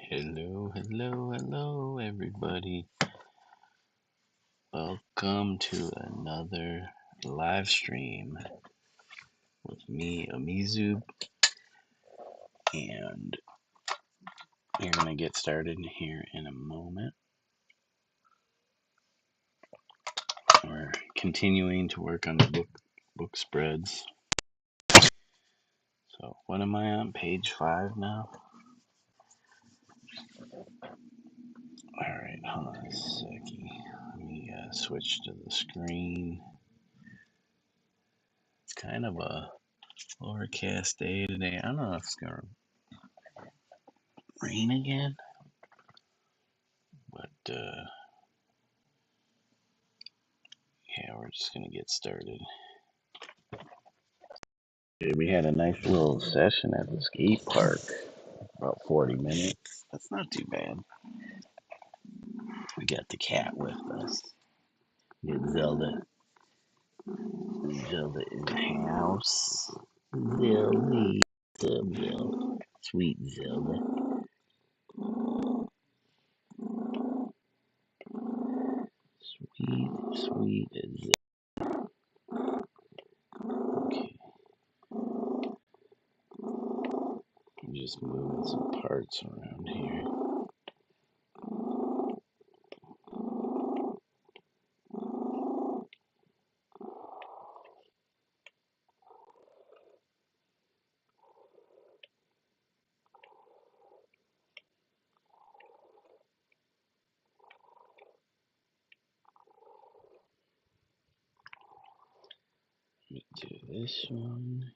Hello, hello, hello, everybody. Welcome to another live stream with me, Omizu, and we're going to get started here in a moment. We're continuing to work on the book spreads. So, what am I on? Page 5 now? Alright, hold on a second. Let me switch to the screen. It's kind of a overcast day today. I don't know if it's going to rain again, but yeah, we're just gonna get started. We had a nice little session at the skate park, about 40 minutes. That's not too bad. We got the cat with us. We got Zelda. Zelda in the house. Zelda. Zelda. Sweet Zelda. Sweet, sweet Zelda. Okay. I'm just moving some parts around here. Let me do this one.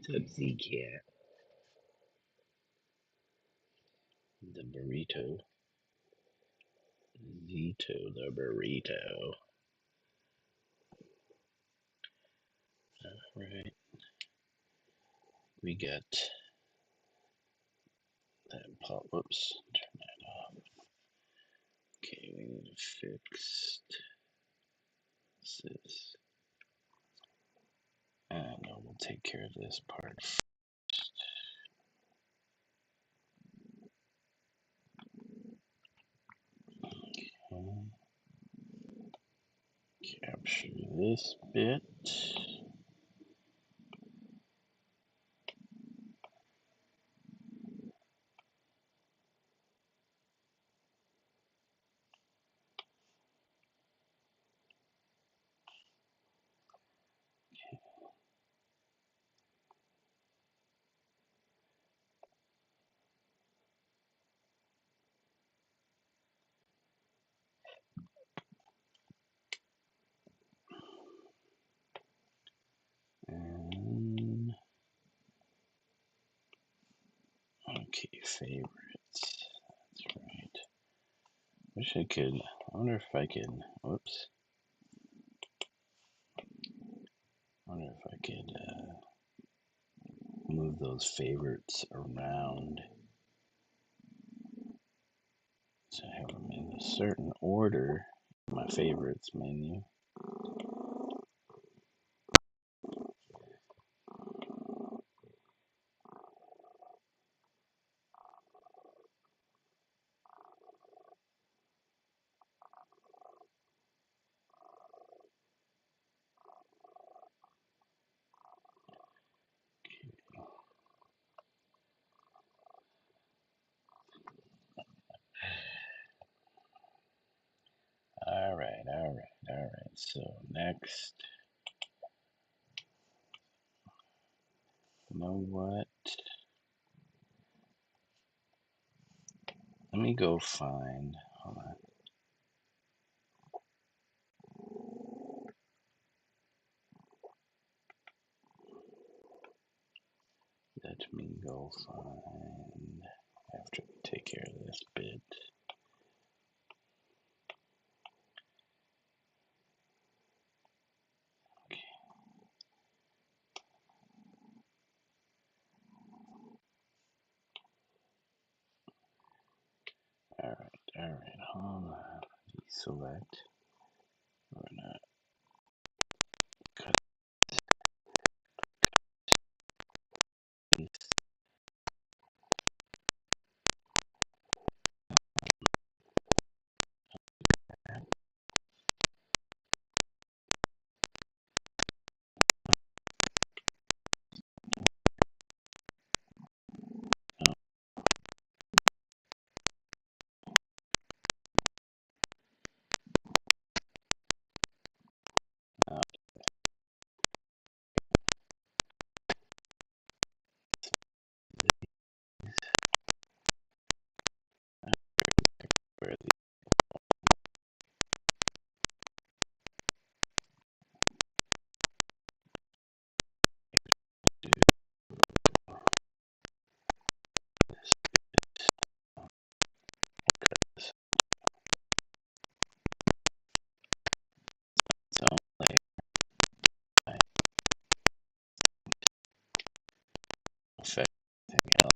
Tubsy cat. The burrito. Zito the burrito. Alright. We got that pop. Whoops. Turn that off. Okay, we need to fix this. No, we'll take care of this part first. Capture this bit. And okay, favorites. That's right. Wish I could. I wonder if I could. Whoops. I wonder if I could move those favorites around so I have them in a certain order in my favorites menu. All right. So next, you know what? Let me go find, hold on. Let me go find, after we take care of this bit. Okay. Alright, hold on. Deselect. We're not cut paste. Uh, where the do this. So like I affect everything else.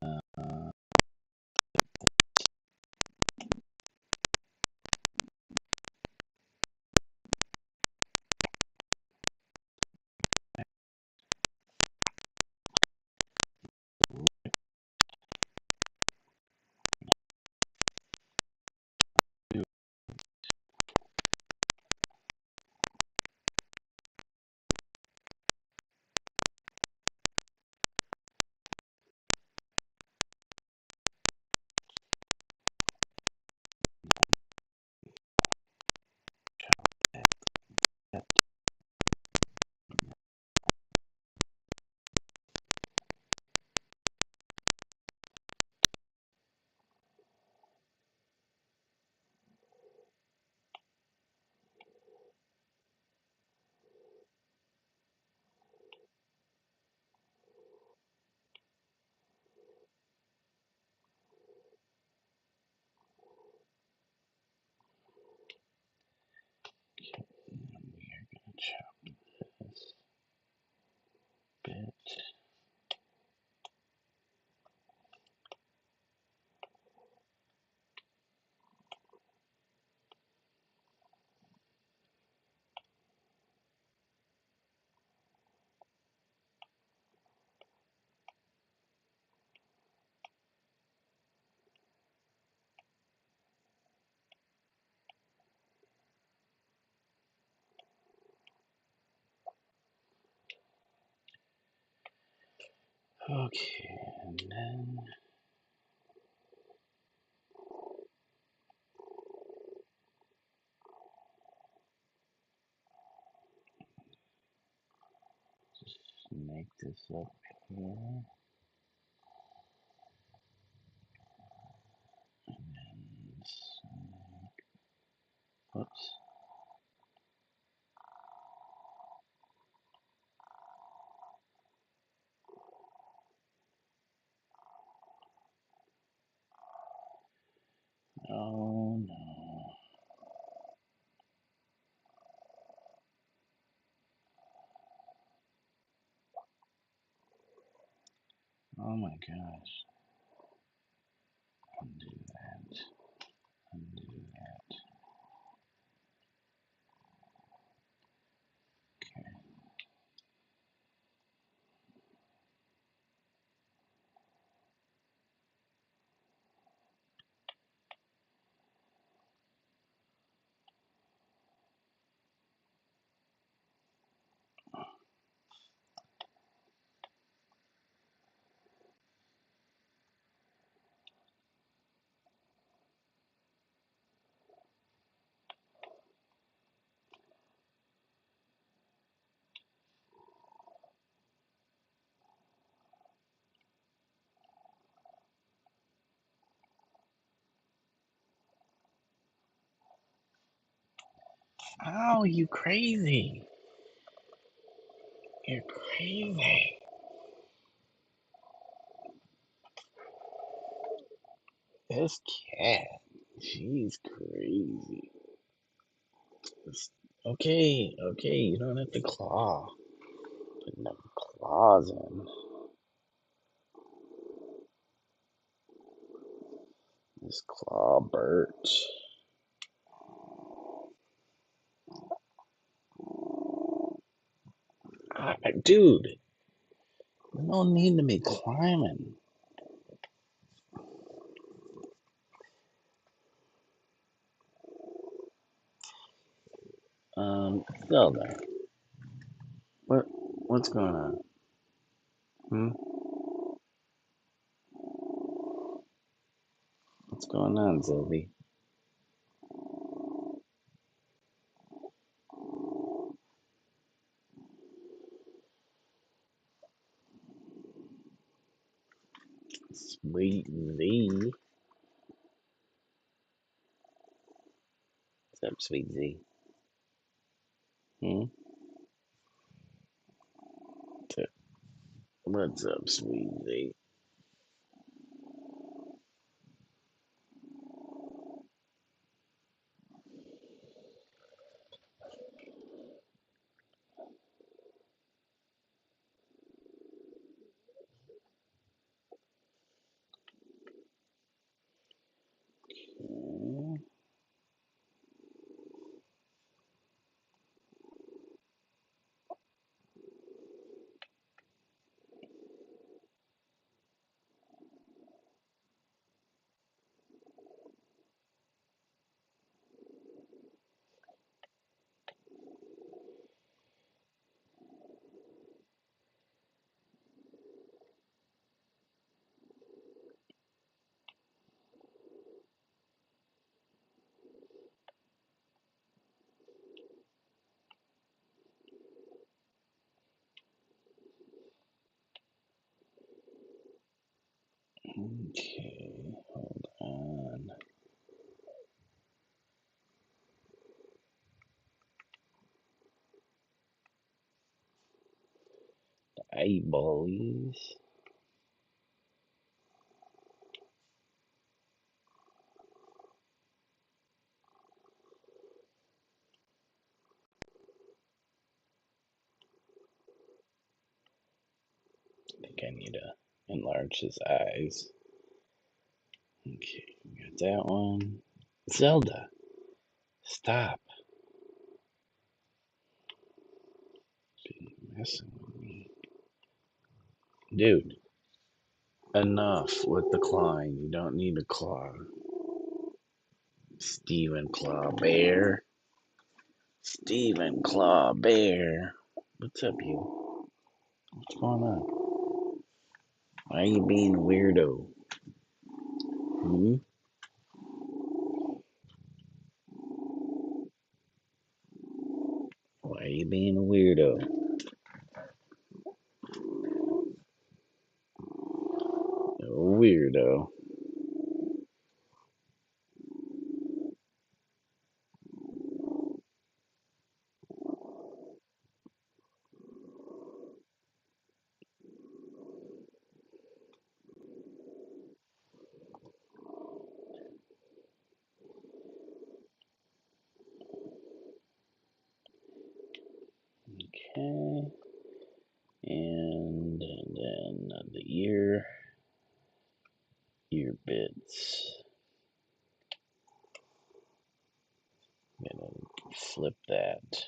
Uh, we are gonna chop this bit. Okay, and then just make this up here. And then snake. Whoops. Oh no. Oh my gosh. Undo that. Undo that. Oh, you crazy. You're crazy. This cat. She's crazy. Okay, you don't have to claw. Put no claws in. This claw Bert. Dude, no need to be climbing. Zelda, what's going on? Hmm? What's going on, Zilby? Sweet Z. What's up, Sweet Z? Hmm? What's up, Sweet Z? Okay, hold on. Eyeballs. I think I need to enlarge his eyes. Okay, we got that one. Zelda, stop. Be messing with me. Dude, enough with the clawing. You don't need to claw. Stephen Claw Bear. Stephen Claw Bear. What's up, you? What's going on? Why are you being a weirdo? Hmm? Why are you being a weirdo? A weirdo. Okay. And then the ear bits. I'm gonna flip that.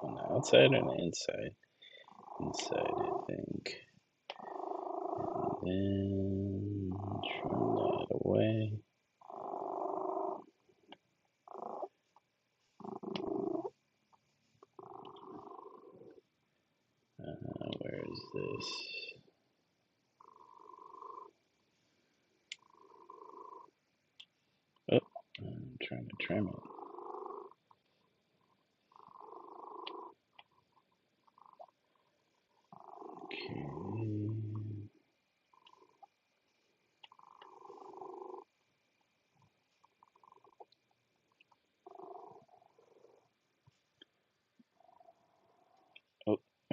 On the outside and the inside? Inside, I think. And then trim that away. Where is this? Oh, I'm trying to trim it. Okay.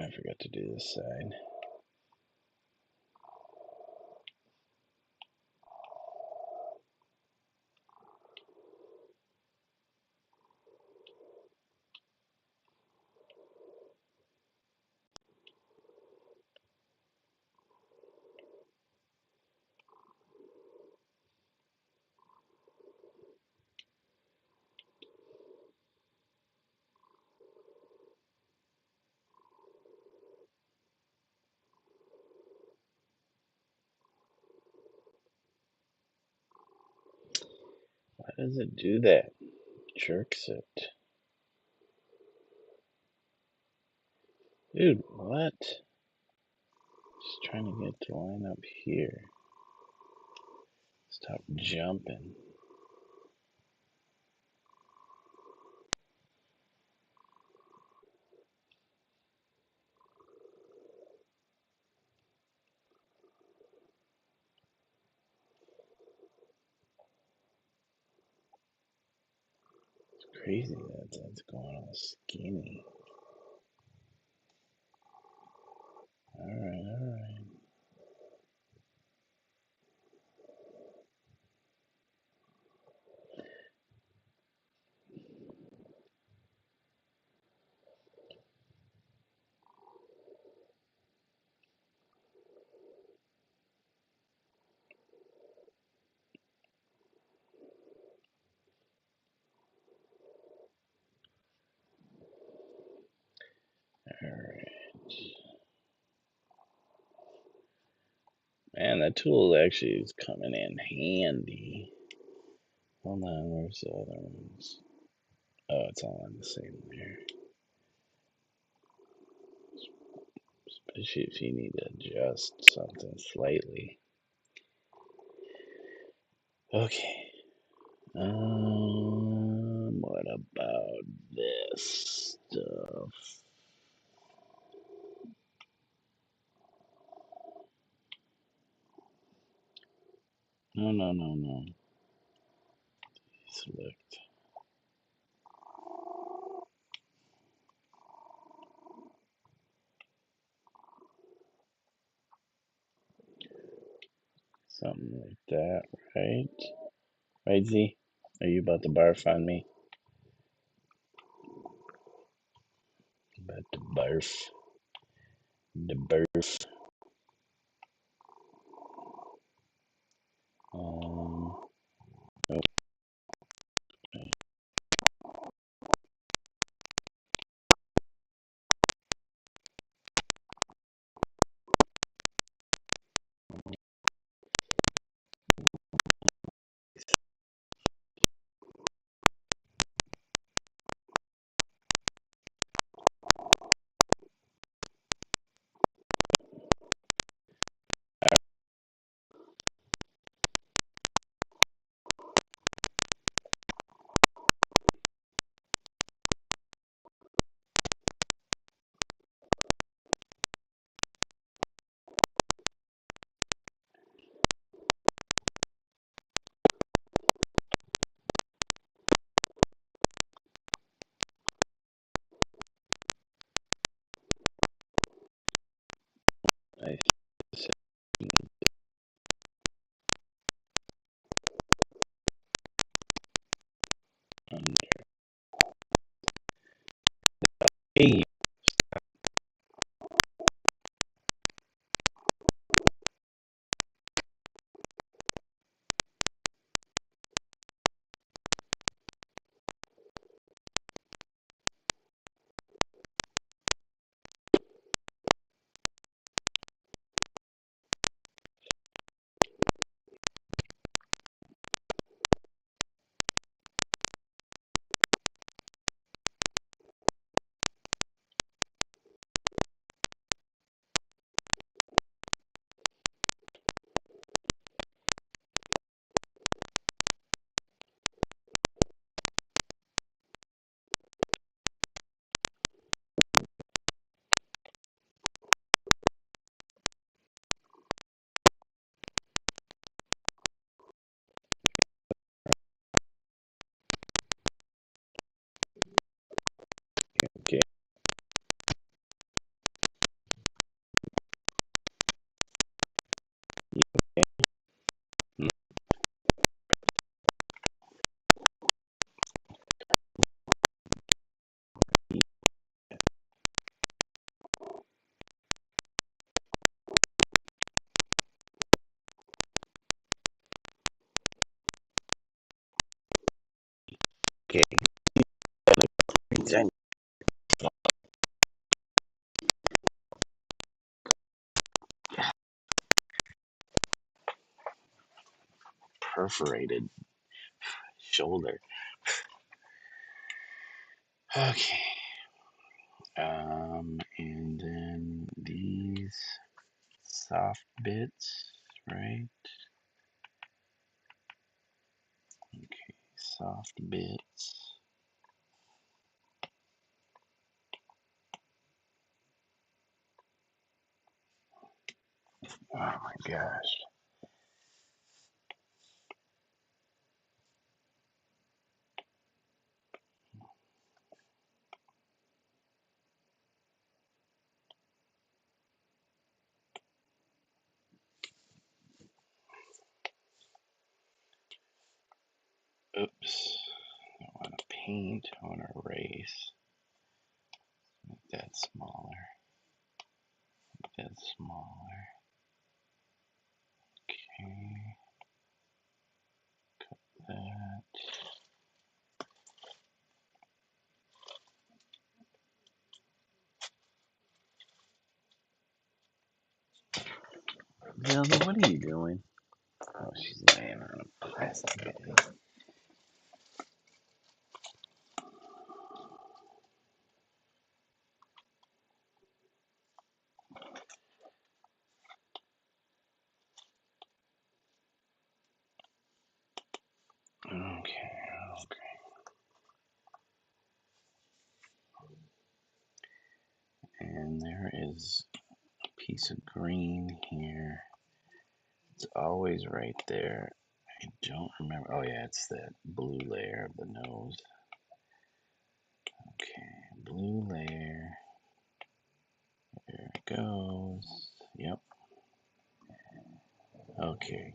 I forgot to do this side. Why does it do that? Jerks it. Dude, what? Just trying to get to line up here. Stop jumping. It's crazy that that's going all skinny. Alright, alright. Alright. Man, that tool actually is coming in handy. Hold on, where's the other ones? Oh, it's all on the same layer. Especially if you need to adjust something slightly. Okay. What about this stuff? No, no, no, no. Select. Something like that, right? Right, Z? Are you about to barf on me? About to barf. The barf. Nope. I said under. Hey, Okay. Perforated shoulder. Okay. And then these soft bits, right? Okay, soft bits. Oh my gosh. Oops. I want to paint. I want to erase. Make that smaller. Make that smaller. Okay. Cut that. Zelda, what are you doing? Oh, she's laying on a plastic bag. Okay, okay. And there is a piece of green here. It's always right there. I don't remember. Oh, yeah, it's that blue layer of the nose. Okay, blue layer. There it goes. Yep. Okay.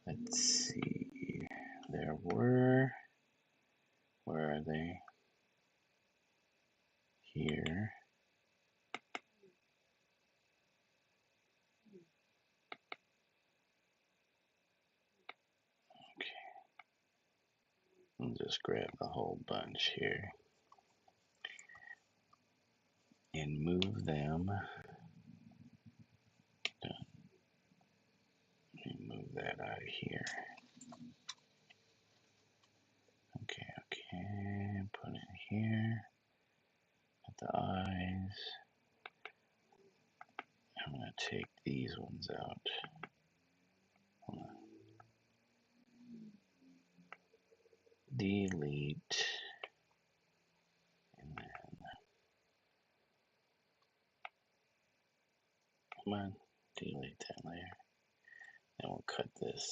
Let's see. There were. Where are they? Here. Okay. I'll just grab the whole bunch here and move them. Let me move that out of here. Okay, okay. Put it here. Put the eyes. I'm going to take these ones out. Hold on. Delete. And then, come on. Delete that layer. Then we'll cut this.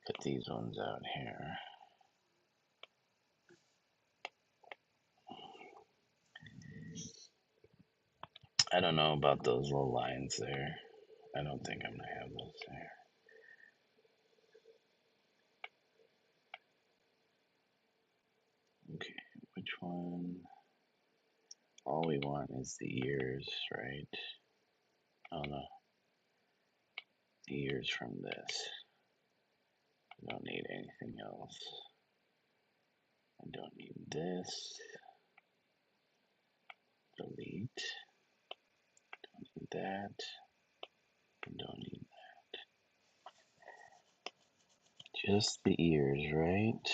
Cut these ones out here. I don't know about those little lines there. I don't think I'm going to have those there. Okay, which one? All we want is the ears, right? Oh no, the ears from this. I don't need anything else. I don't need this. Delete. Don't need that. Don't need that. Just the ears, right?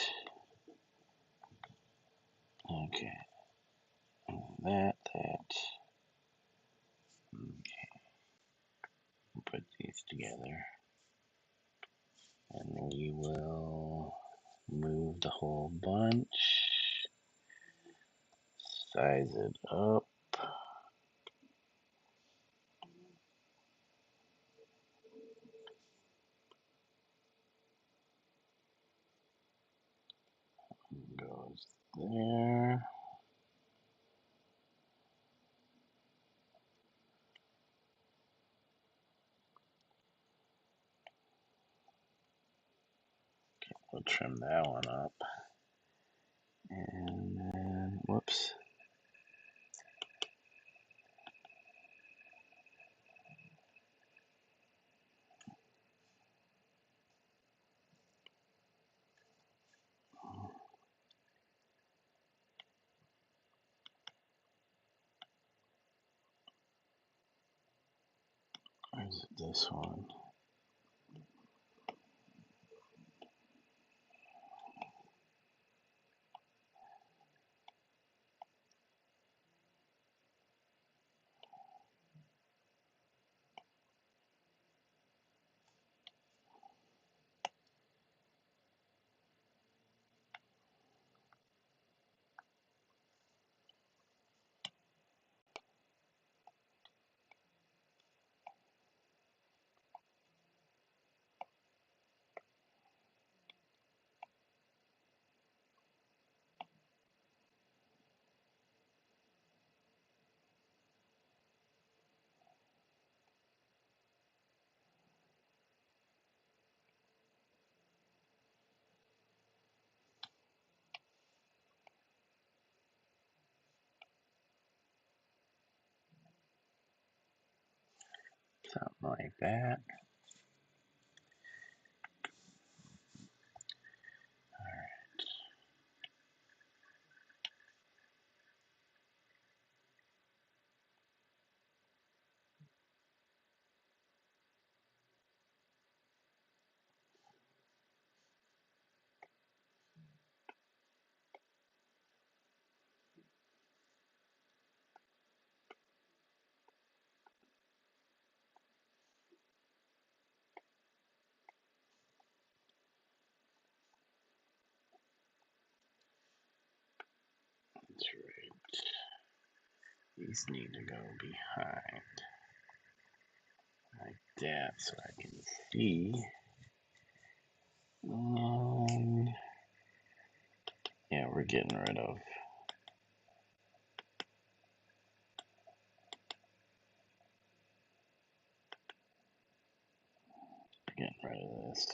Okay. That. Okay. Put these together. And we will move the whole bunch. Size it up. Goes there. We'll trim that one up. And then, whoops. Or is it this one? Something like that. That's right. These need to go behind like that so I can see. Yeah, we're getting rid of. Getting rid of this.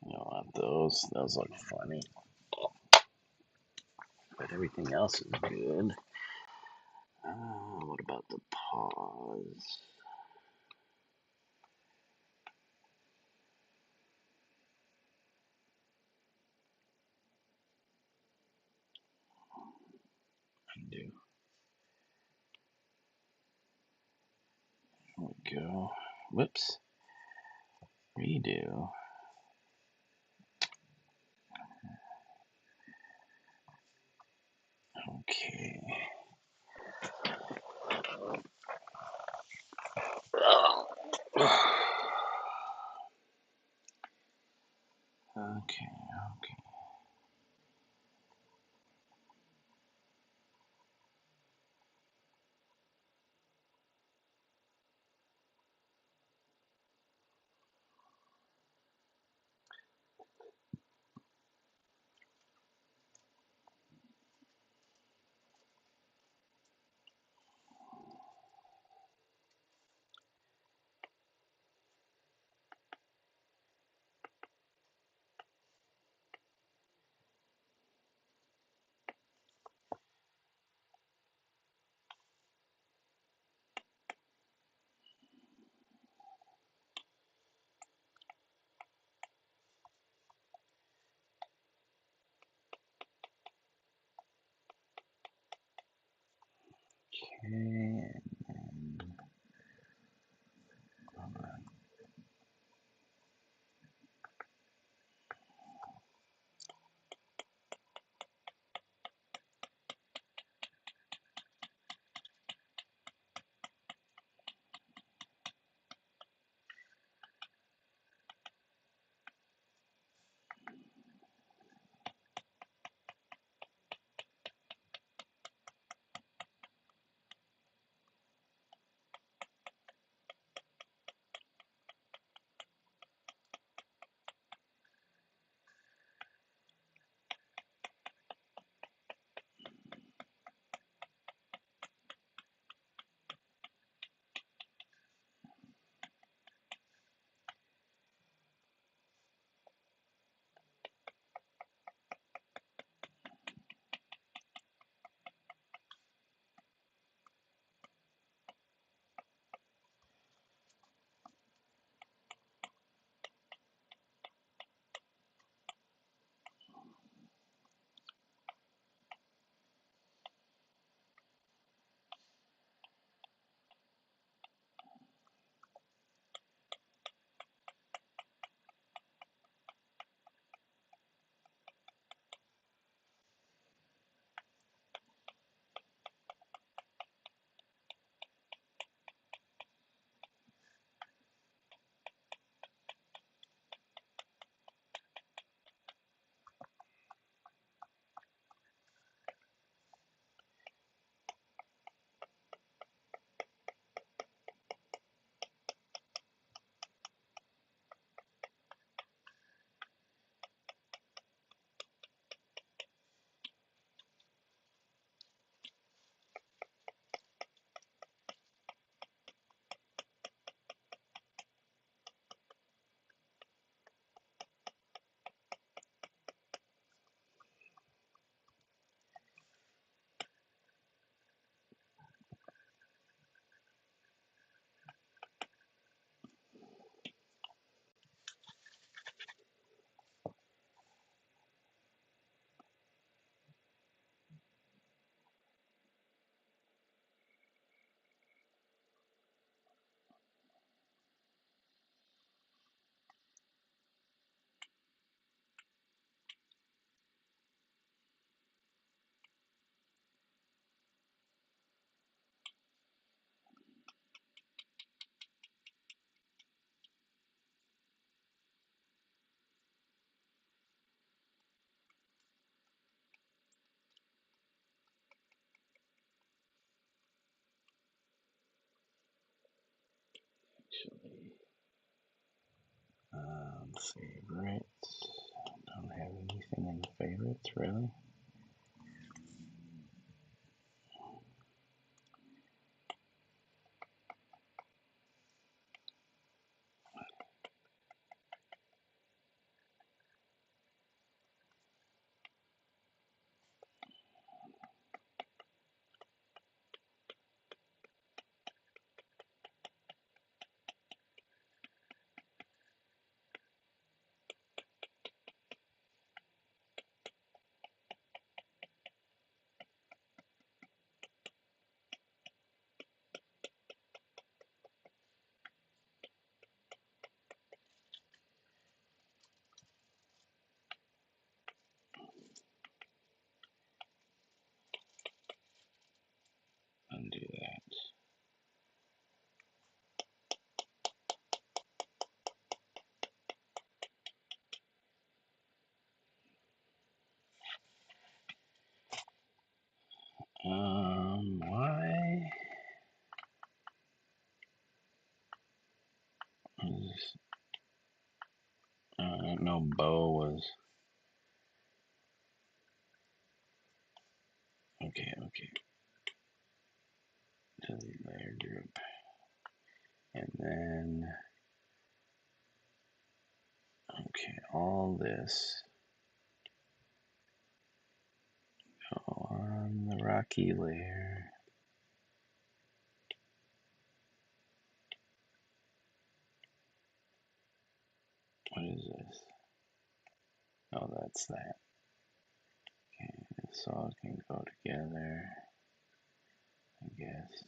You don't want those. Those look funny. But everything else is good. What about the paws? Undo. There we go. Whoops. Redo. Okay. Okay, okay. Okay. Favorites. Don't have anything in favorites, really. Undo that. Why? I don't know. Bow was okay. Delete layer group, and then okay, all this go on the rocky layer. What is this? Oh, that's that. Okay, this all can go together, I guess.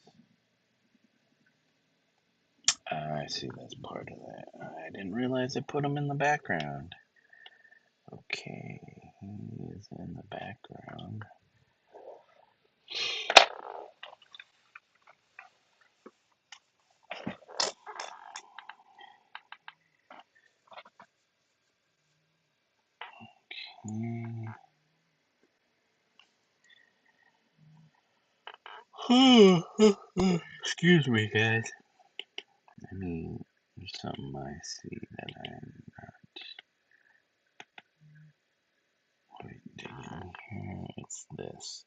I see, that's part of that. I didn't realize I put him in the background. Okay, he is in the background. Excuse me, guys. I mean, there's something I see that I'm not quite digging here. It's this.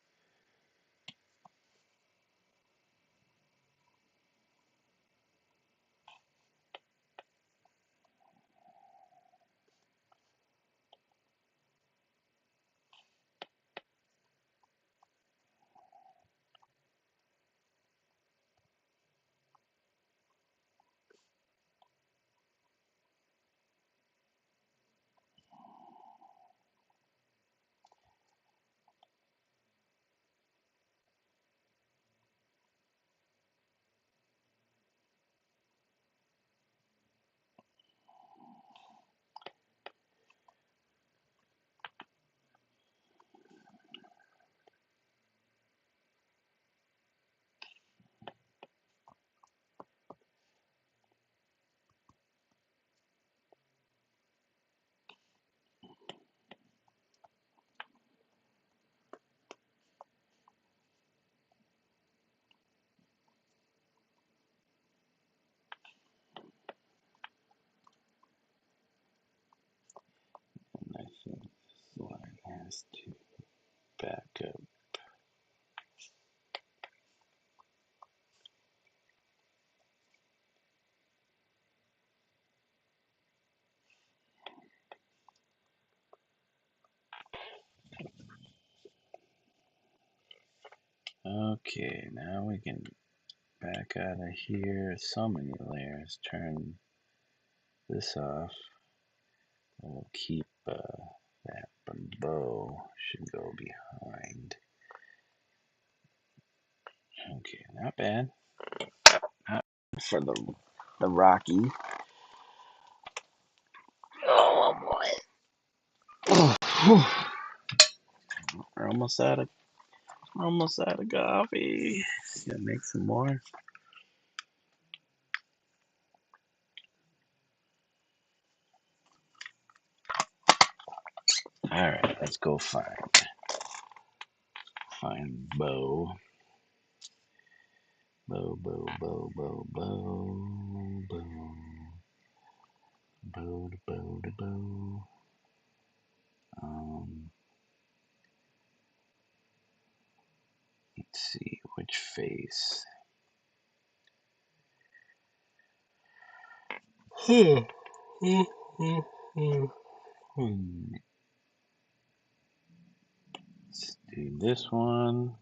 And I think this line has to back up. Okay, now we can back out of here. So many layers. Turn this off. We'll keep that bow. Should go behind. Okay, not bad. Not for the Rocky. Oh boy. We're almost out of coffee. Gonna make some more. Alright, let's go find bow. Bow. bow, the bow, the bow. Let's see which face. Let's do this one.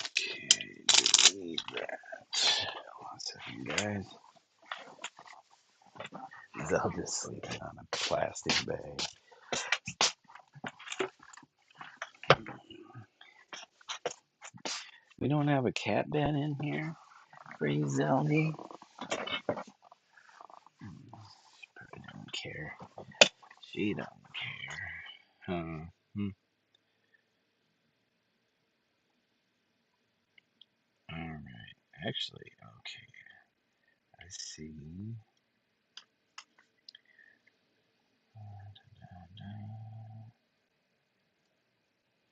Okay, delete that. One second, guys. I'll just sleep on a plastic bag. We don't have a cat bed in here for you, Zeldy. She probably don't care. She don't care. Alright. Actually, okay. I see.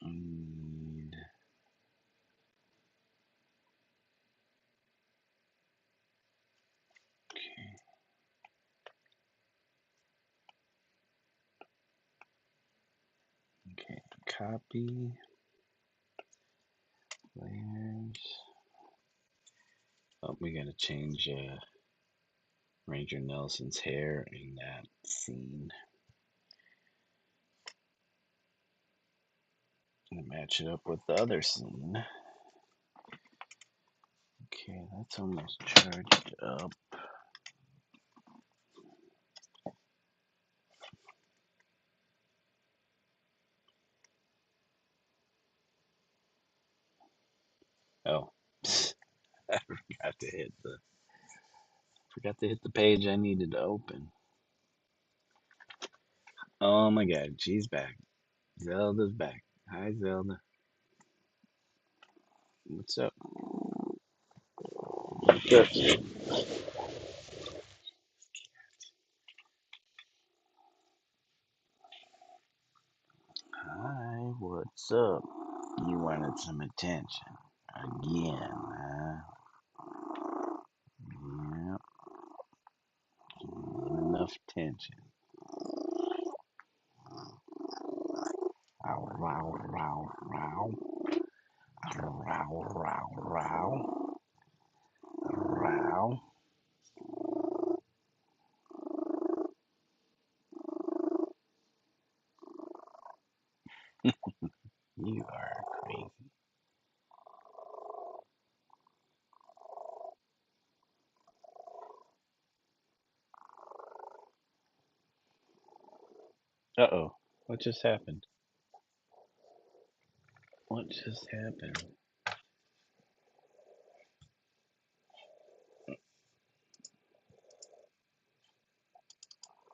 I need. Okay. Okay. Copy. Layers. Oh, we gotta change Ranger Nelson's hair in that scene. And match it up with the other scene. Okay, that's almost charged up. Oh, I forgot to hit the page I needed to open. Oh my God, she's back. Zelda's back. Hi, Zelda. What's up? What's Hi, what's up? You wanted some attention again, huh? Yep, not enough attention. Ow, row, row, row. Row, row, row. Row. You are crazy. Uh-oh. What just happened? What just happened?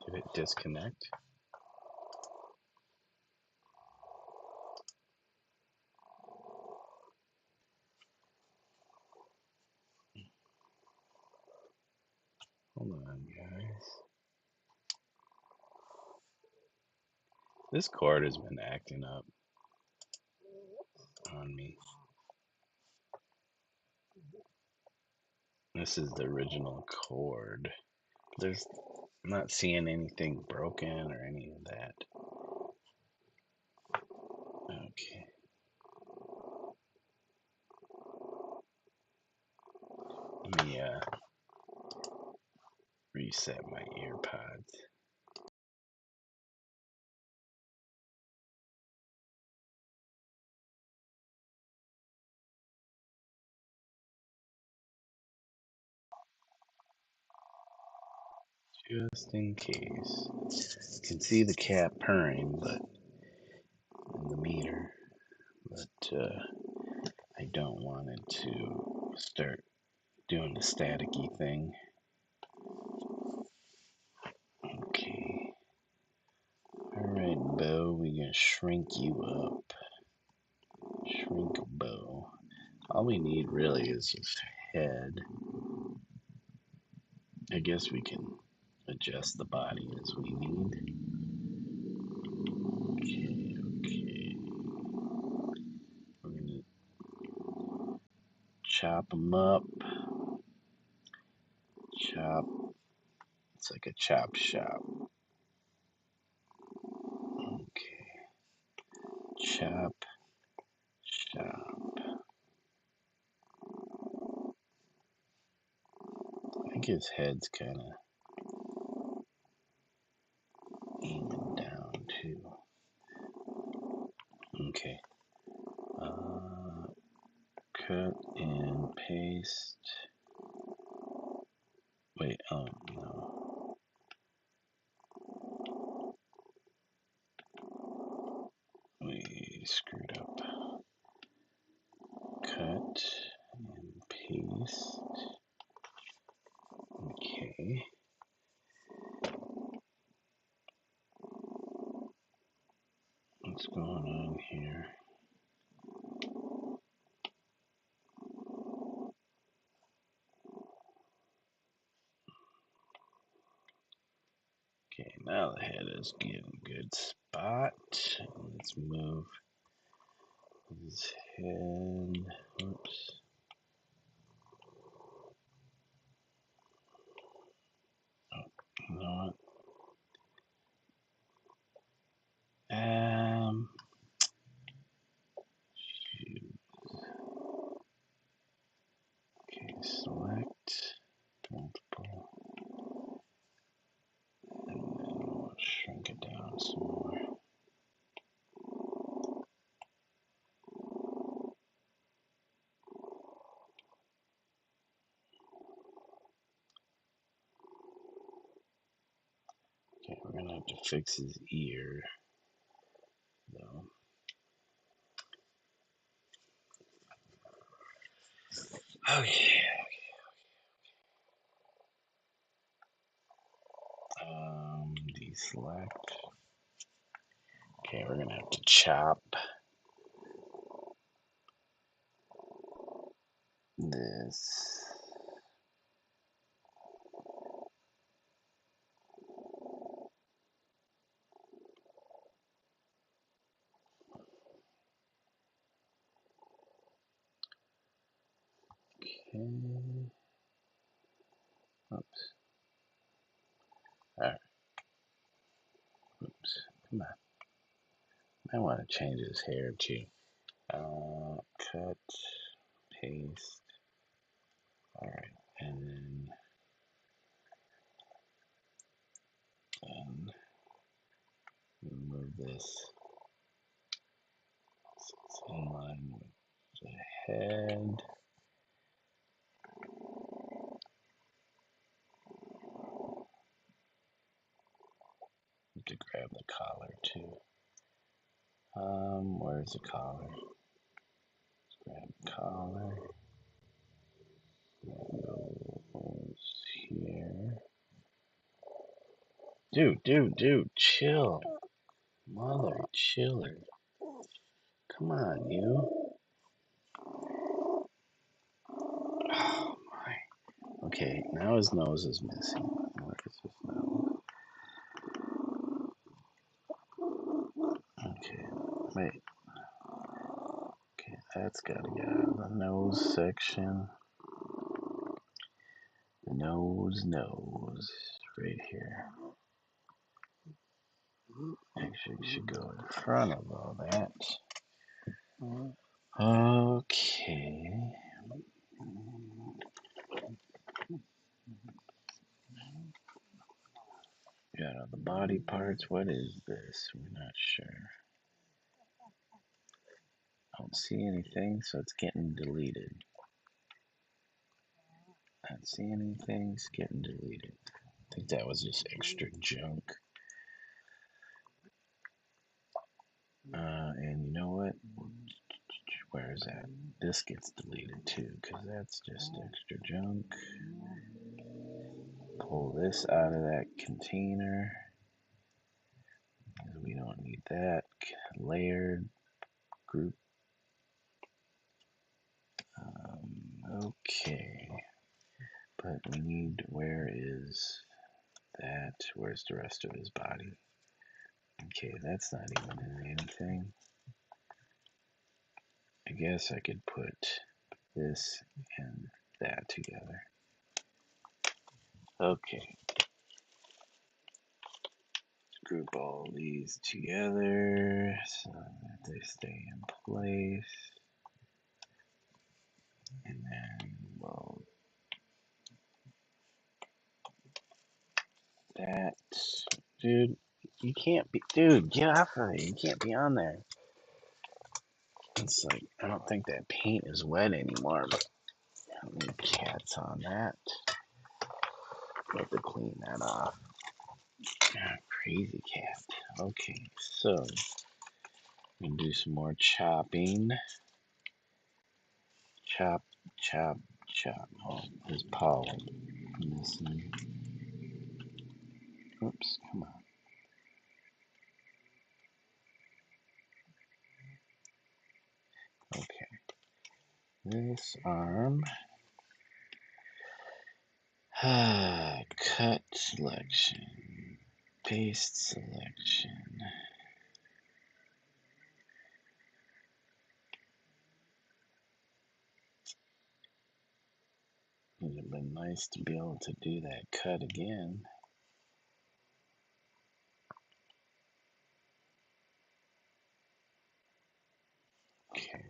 Did it disconnect? Hold on, guys. This cord has been acting up on me. This is the original cord. I'm not seeing anything broken or any of that. Okay. Let me reset my earpods. Just in case. You can see the cat purring, but in the meter, but I don't want it to start doing the staticky thing. Okay. Alright, Bo, we're gonna shrink you up. Shrink Bo. All we need really is his head. I guess we can adjust the body as we need. Okay. We're gonna chop them up. Chop. It's like a chop shop. Okay. Chop. Chop. I think his head's kind of aiming down too. Okay. Cut and paste. Wait, oh no. We screwed up. Cut and paste. Okay. What's going on here? Okay, now the head is getting a good spot. Let's move his head. Whoops. Oh, you know what? Shoot. Okay, select multiple, and then we'll shrink it down some more. Okay, we're gonna have to fix his ear, though. Okay. Deselect. Okay, we're gonna have to chop this. Okay. Oops. Alright. Oops. Come on. I want to change his hair too. Cut, paste. Alright. And then remove this. So it's in line with the head. To grab the collar too. Where's the collar? Let's grab the collar. Goes here. Dude, chill. Mother chiller. Come on, you. Oh my. Okay, now his nose is missing. Where is his nose? Okay, wait. Okay, that's gotta get out of the nose section. Nose, right here. Actually, we should go in front of all that. Okay. Got all the body parts. What is this? We're not sure. I don't see anything, so it's getting deleted. I don't see anything, it's getting deleted. I think that was just extra junk. And you know what? Where is that? This gets deleted too, because that's just extra junk. Pull this out of that container. We don't need that. Layered group. Okay, but we need, where is that? Where's the rest of his body? Okay, that's not even in anything. I guess I could put this and that together. Okay. Group all these together so that they stay in place. And then we'll that. Dude, you can't be. Dude, get off of it. You can't be on there. It's like, I don't think that paint is wet anymore, but cat's on that. We have to clean that off. Crazy cat. Okay, so we can do some more chopping. Chop, chop, chop. Oh, his paw missing. Oops, come on. Okay. This arm. Cut selection. Paste selection. It would have been nice to be able to do that cut again. Okay.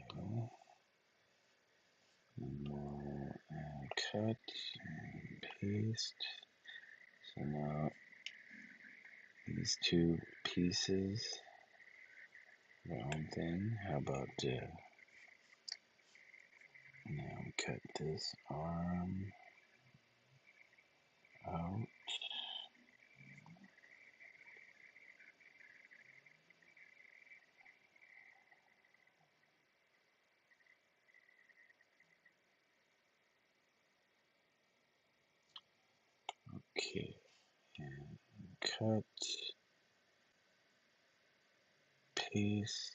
And we'll cut and paste. So now these two pieces, their own thing. How about now we cut this arm out. Okay. And cut, paste.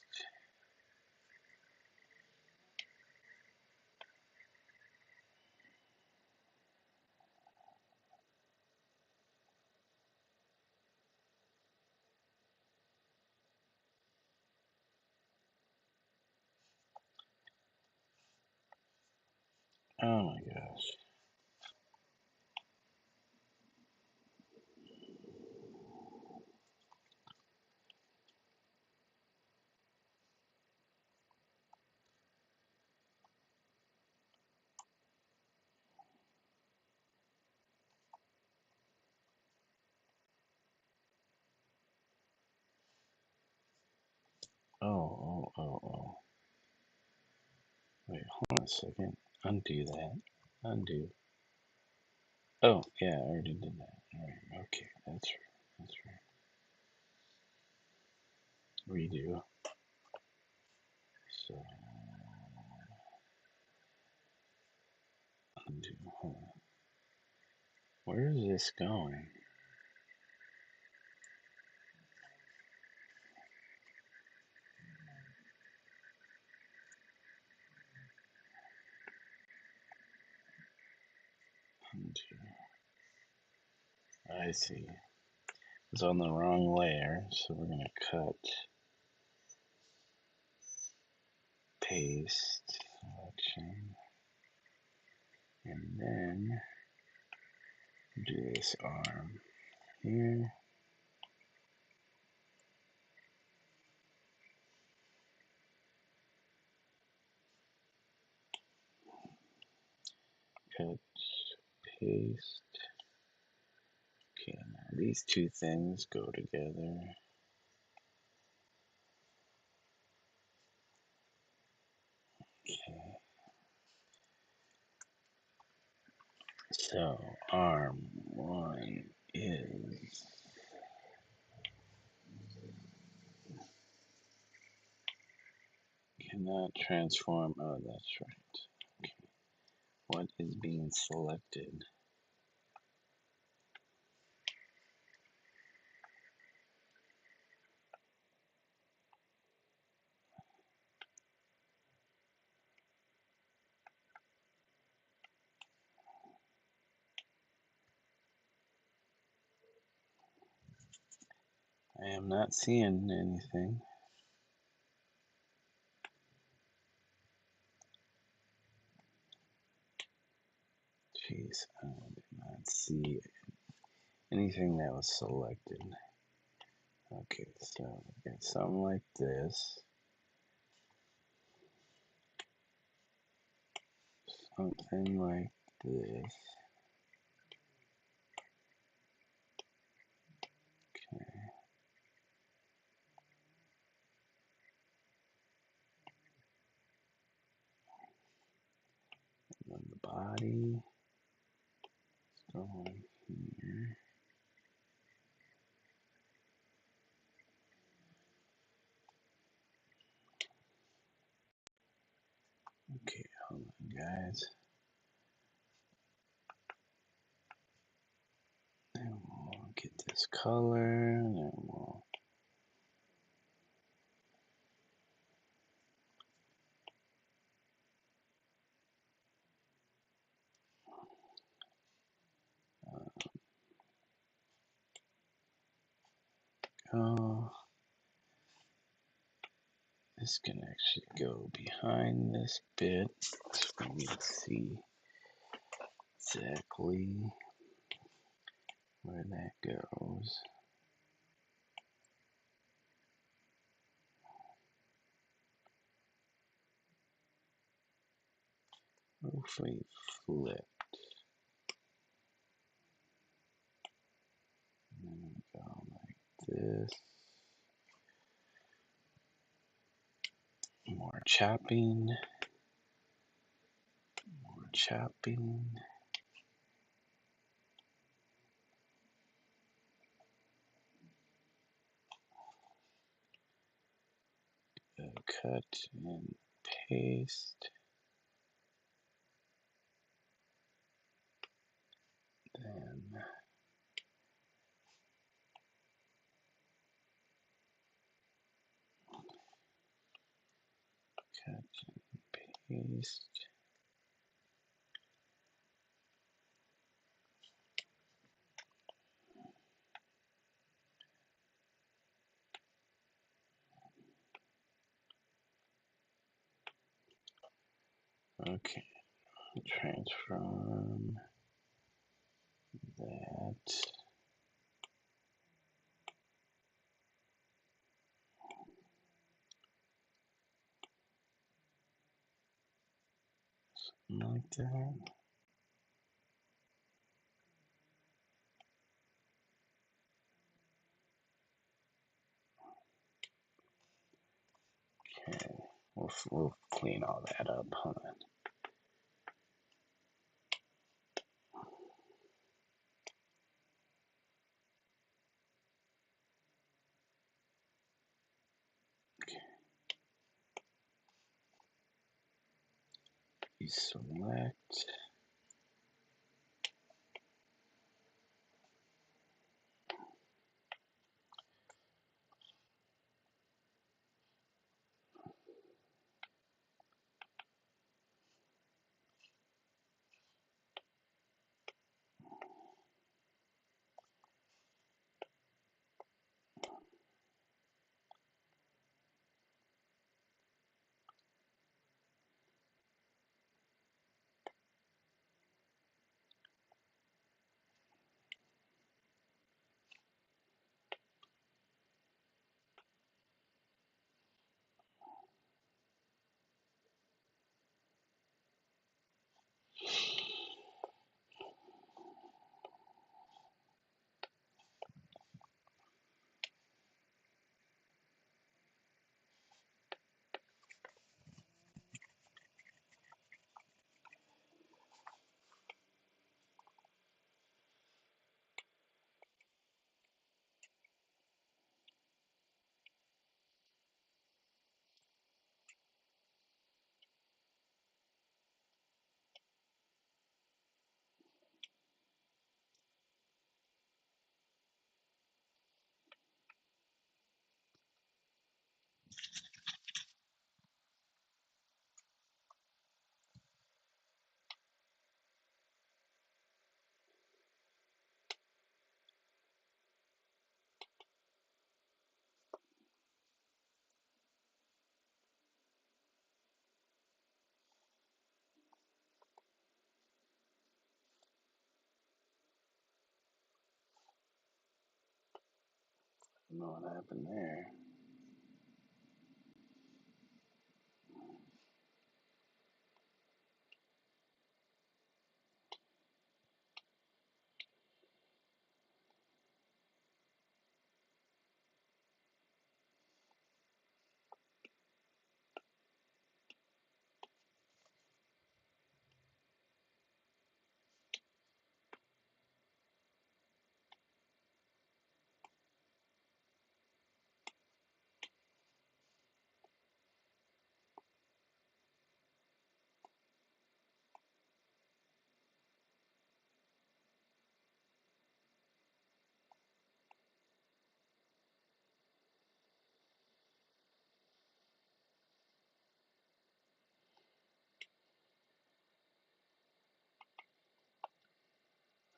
Oh my gosh. Oh. Wait, hold on a second. Undo that. Undo. Oh, yeah, I already did that. Alright, okay, that's right. That's right. Redo. So, undo. Hold on. Where is this going? Undo. I see. It's on the wrong layer, so we're going to cut, paste, selection, and then do this arm here. Cut, paste. Okay, now these two things go together. Okay. So, arm one is cannot transform. Oh, that's right. Okay. What is being selected? I am not seeing anything. Jeez, I did not see anything that was selected. Okay, so we got something like this. Something like this. Okay. And then the body. Let's go on here. Okay, hold on, guys. And we'll get this color, and then we'll go. This can actually go behind this bit for me to see exactly where that goes. Hopefully flip. And then go like this. More chopping. More chopping. Go cut and paste. Then cut and paste. Okay, transform that. Something like that. Okay, we'll clean all that up. Hold on. Select. don't know what happened there.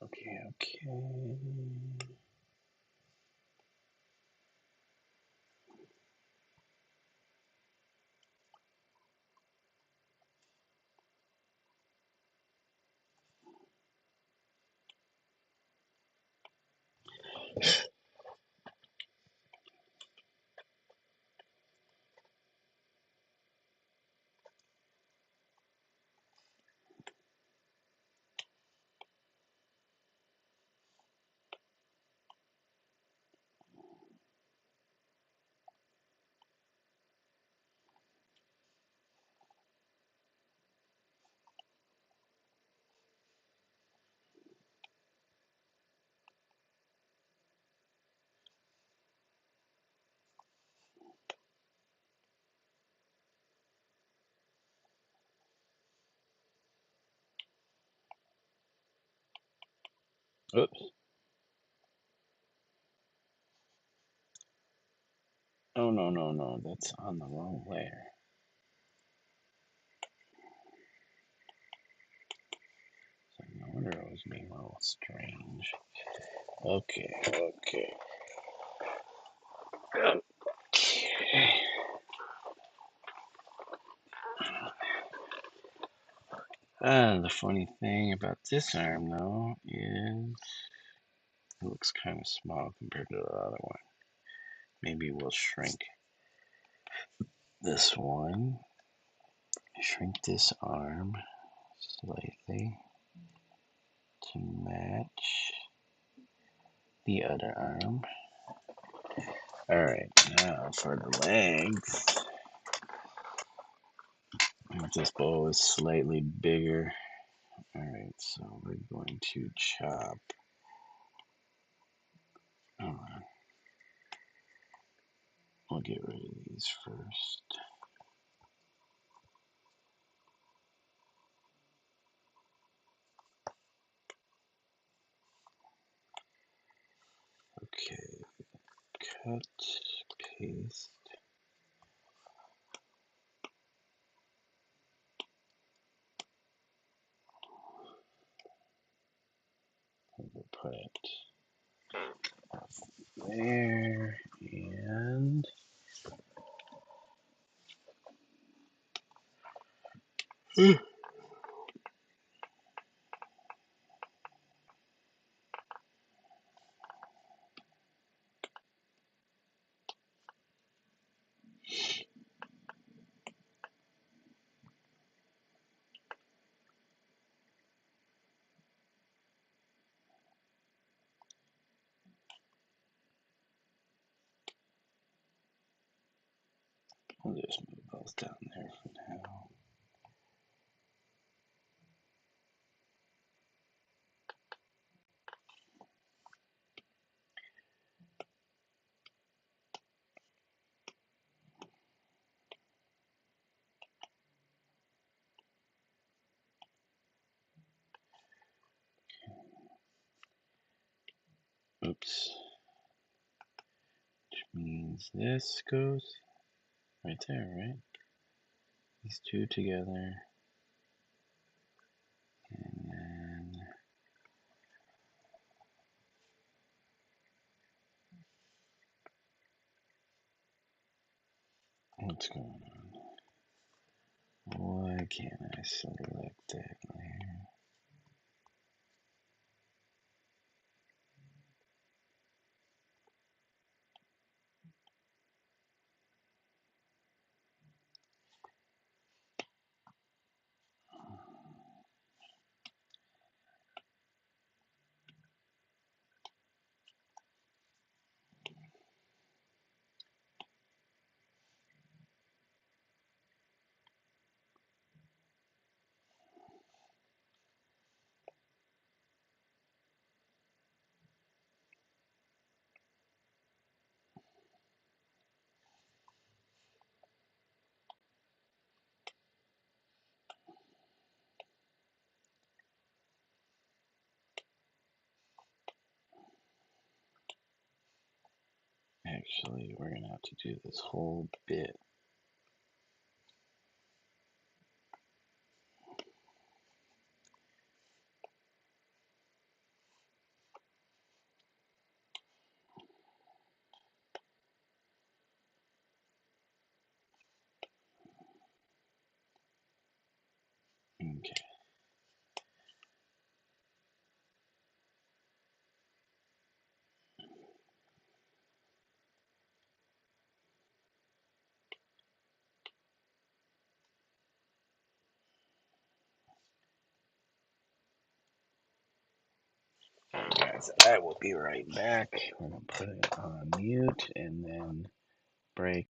Okay. Oops. Oh, no. That's on the wrong layer. So no wonder it was being a little strange. Okay. The funny thing about this arm, though, is it looks kind of small compared to the other one. Maybe we'll shrink this one. Shrink this arm slightly to match the other arm. Alright, now for the legs. This bow is slightly bigger. Alright, so we're going to chop. Hold on. We'll get rid of these first. Okay, cut, paste. We'll put it there, and we'll just move those down there for now. Oops. Which means this goes right there, right? These two together. And then what's going on? Why can't I select that layer? Actually, we're gonna have to do this whole bit. Okay. Guys, I will be right back. We're gonna put it on mute and then break.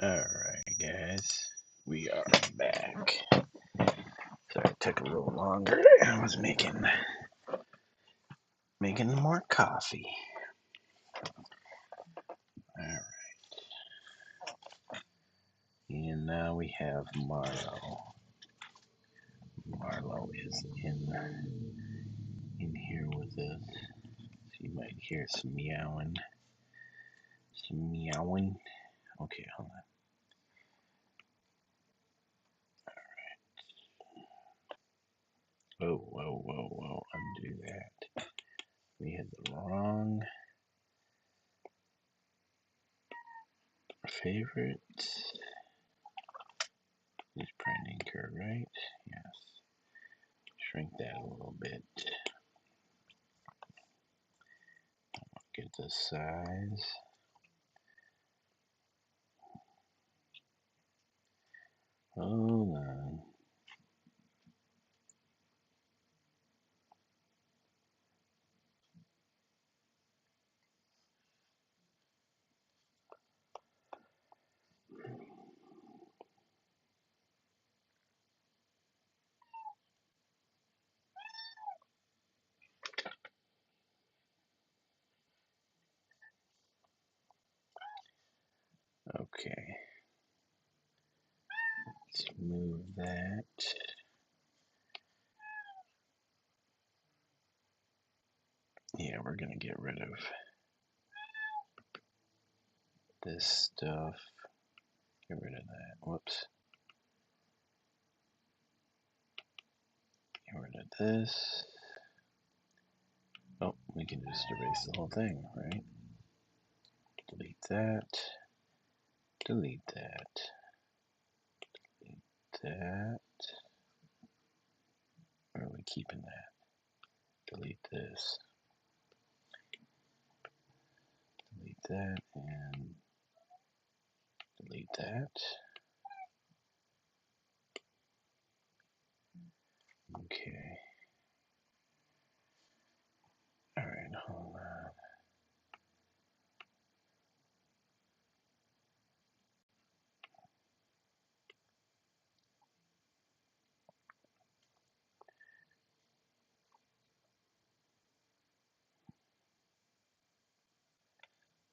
Alright, guys, we are back. Sorry, it took a little longer. I was making more coffee. Alright. And now we have Marlo. Marlo is in here with us. So you might hear some meowing. Okay, hold on. Whoa. Undo that. We had the wrong favorites. Is print anchor right? Yes. Shrink that a little bit. Get the size. Hold on. Okay. Let's move that. Yeah, we're gonna get rid of this stuff. Get rid of that. Whoops. Get rid of this. Oh, we can just erase the whole thing, right? Delete that. Delete that. Delete that. Or are we keeping that? Delete this. Delete that and delete that. Okay. Alright, hold on.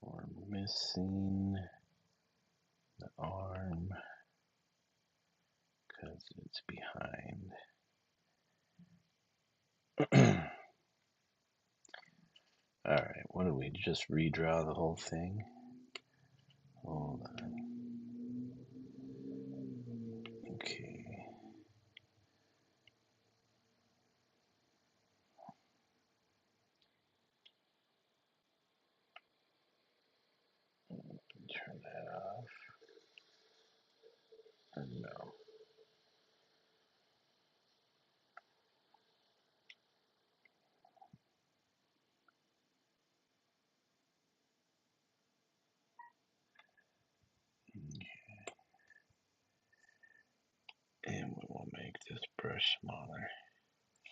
We're missing the arm because it's behind. Alright, what do we just redraw the whole thing? Hold on. Okay. Turn that off. Or no. And we will make this brush smaller.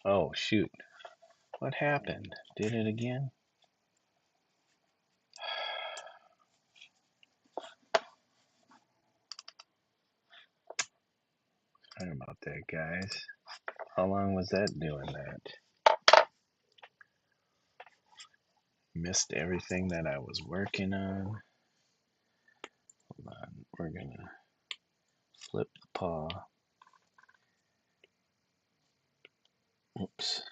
Oh, shoot. What happened? Did it again? Sorry about that, guys. How long was that doing that? Missed everything that I was working on. Hold on. We're gonna flip the paw. Oops.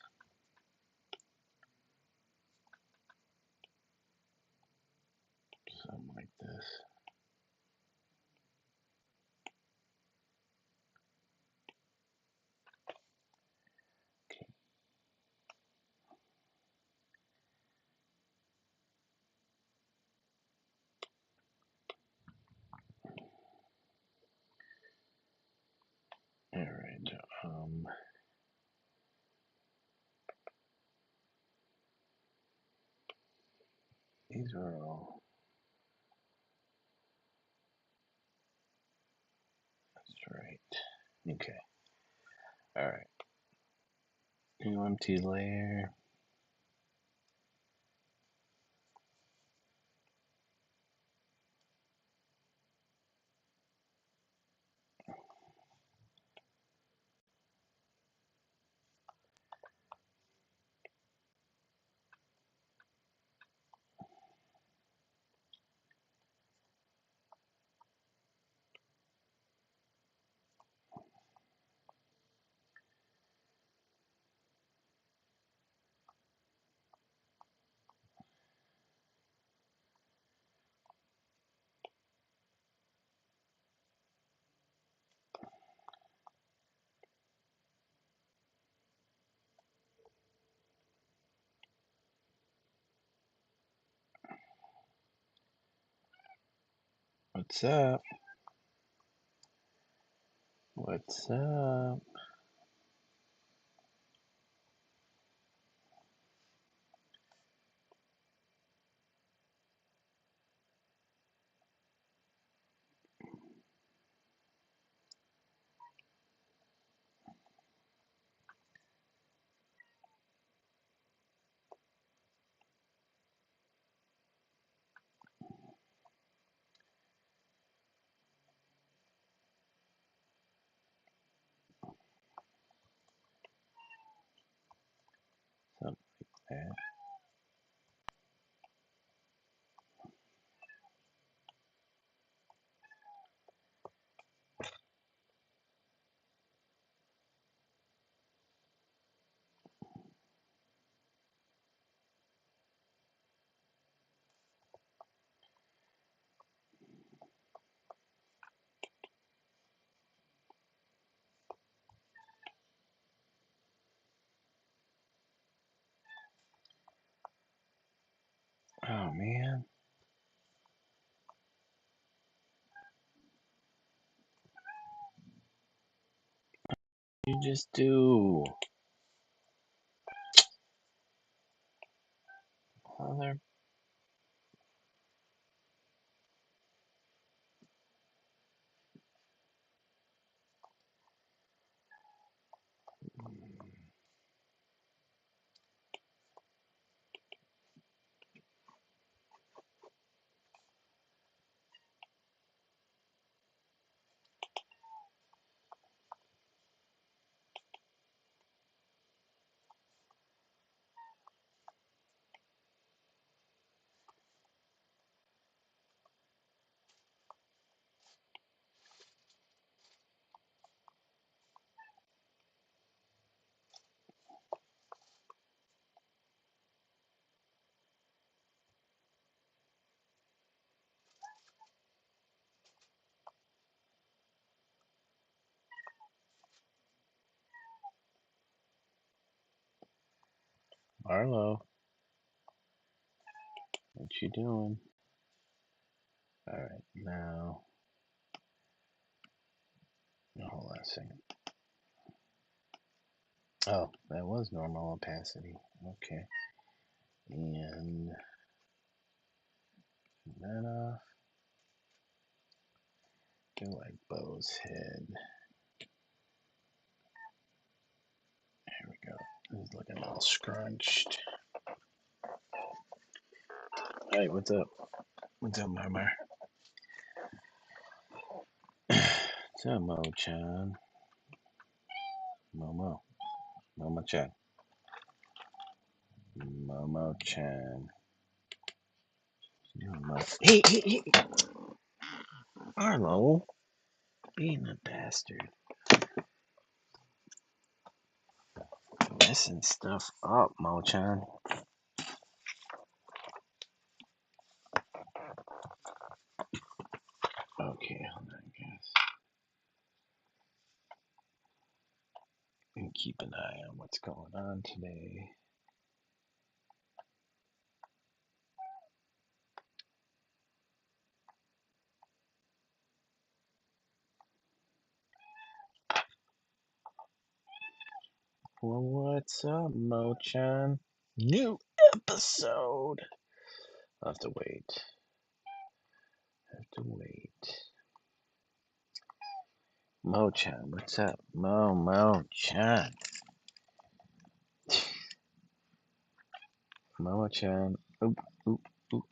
Something like this. Alright, these are all, that's right. Okay, alright. New empty layer. What's up? What's up? Something like that. Oh man, you just do. Other. Arlo, what you doing? All right, now. Hold on a second. Oh, that was normal opacity. Okay, and that off. Go like Bo's head. There we go. He's looking all scrunched. Hey, what's up? What's up, Marmar? What's up, Mo-chan? Momo. Momo-chan. Momo-chan. Hey, hey, hey! Arlo! Being a bastard. Messing stuff up, Mo-chan. Okay, hold on, guys. And keep an eye on what's going on today. Well, what's up, Mo-chan? New episode! I'll have to wait. Mo-chan, what's up? Mo-chan. Mo-chan. Oop, oop, oop.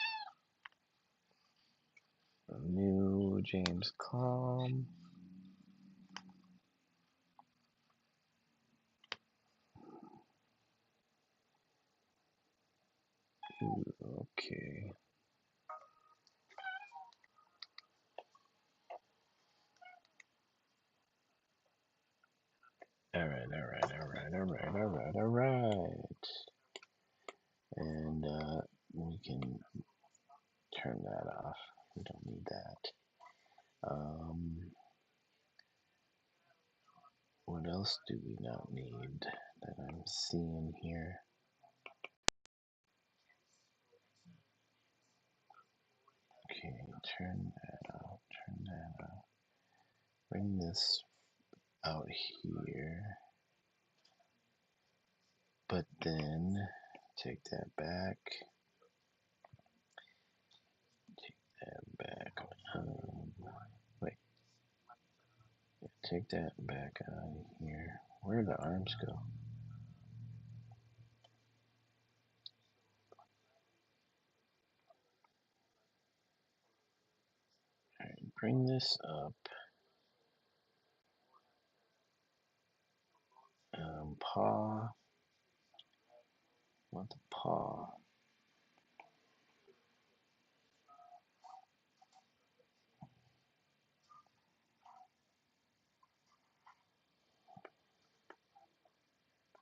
New James Calm. Okay. All right. And we can turn that off. We don't need that. What else do we not need that I'm seeing here? Okay, turn that off. Bring this out here, but then take that back, wait, take that back out of here. Where'd the arms go? Alright, bring this up. Paw. Want the paw.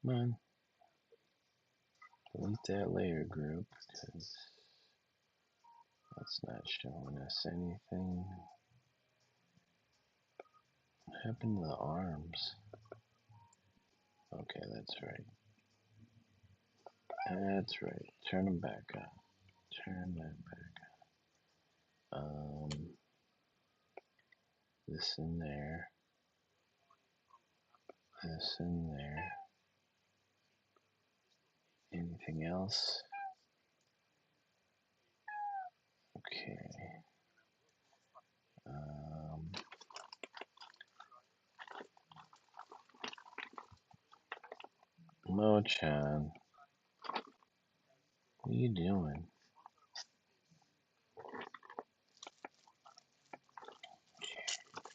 Come on. Delete that layer group because that's not showing us anything. What happened to the arms? Okay, that's right. That's right. Turn them back on. Turn that back on. This in there. This in there. Anything else? Okay. Mo-chan, what are you doing?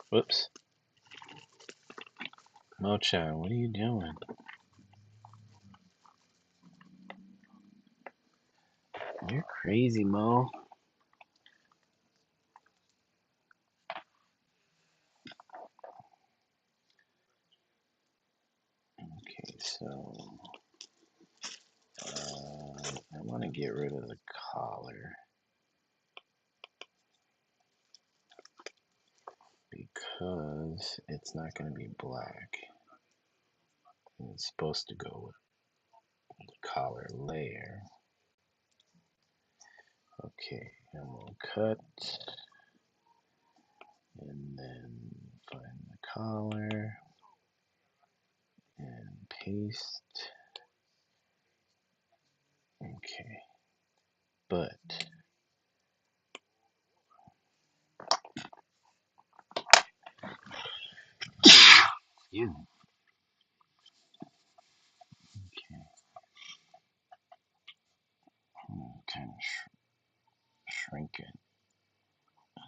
Whoops. Mo-chan, what are you doing? You're crazy, Mo. Okay, so I want to get rid of the collar because it's not going to be black. And it's supposed to go with the collar layer. Okay, and we'll cut and then find the collar and paste. Okay, but you okay, kind of shrink it. I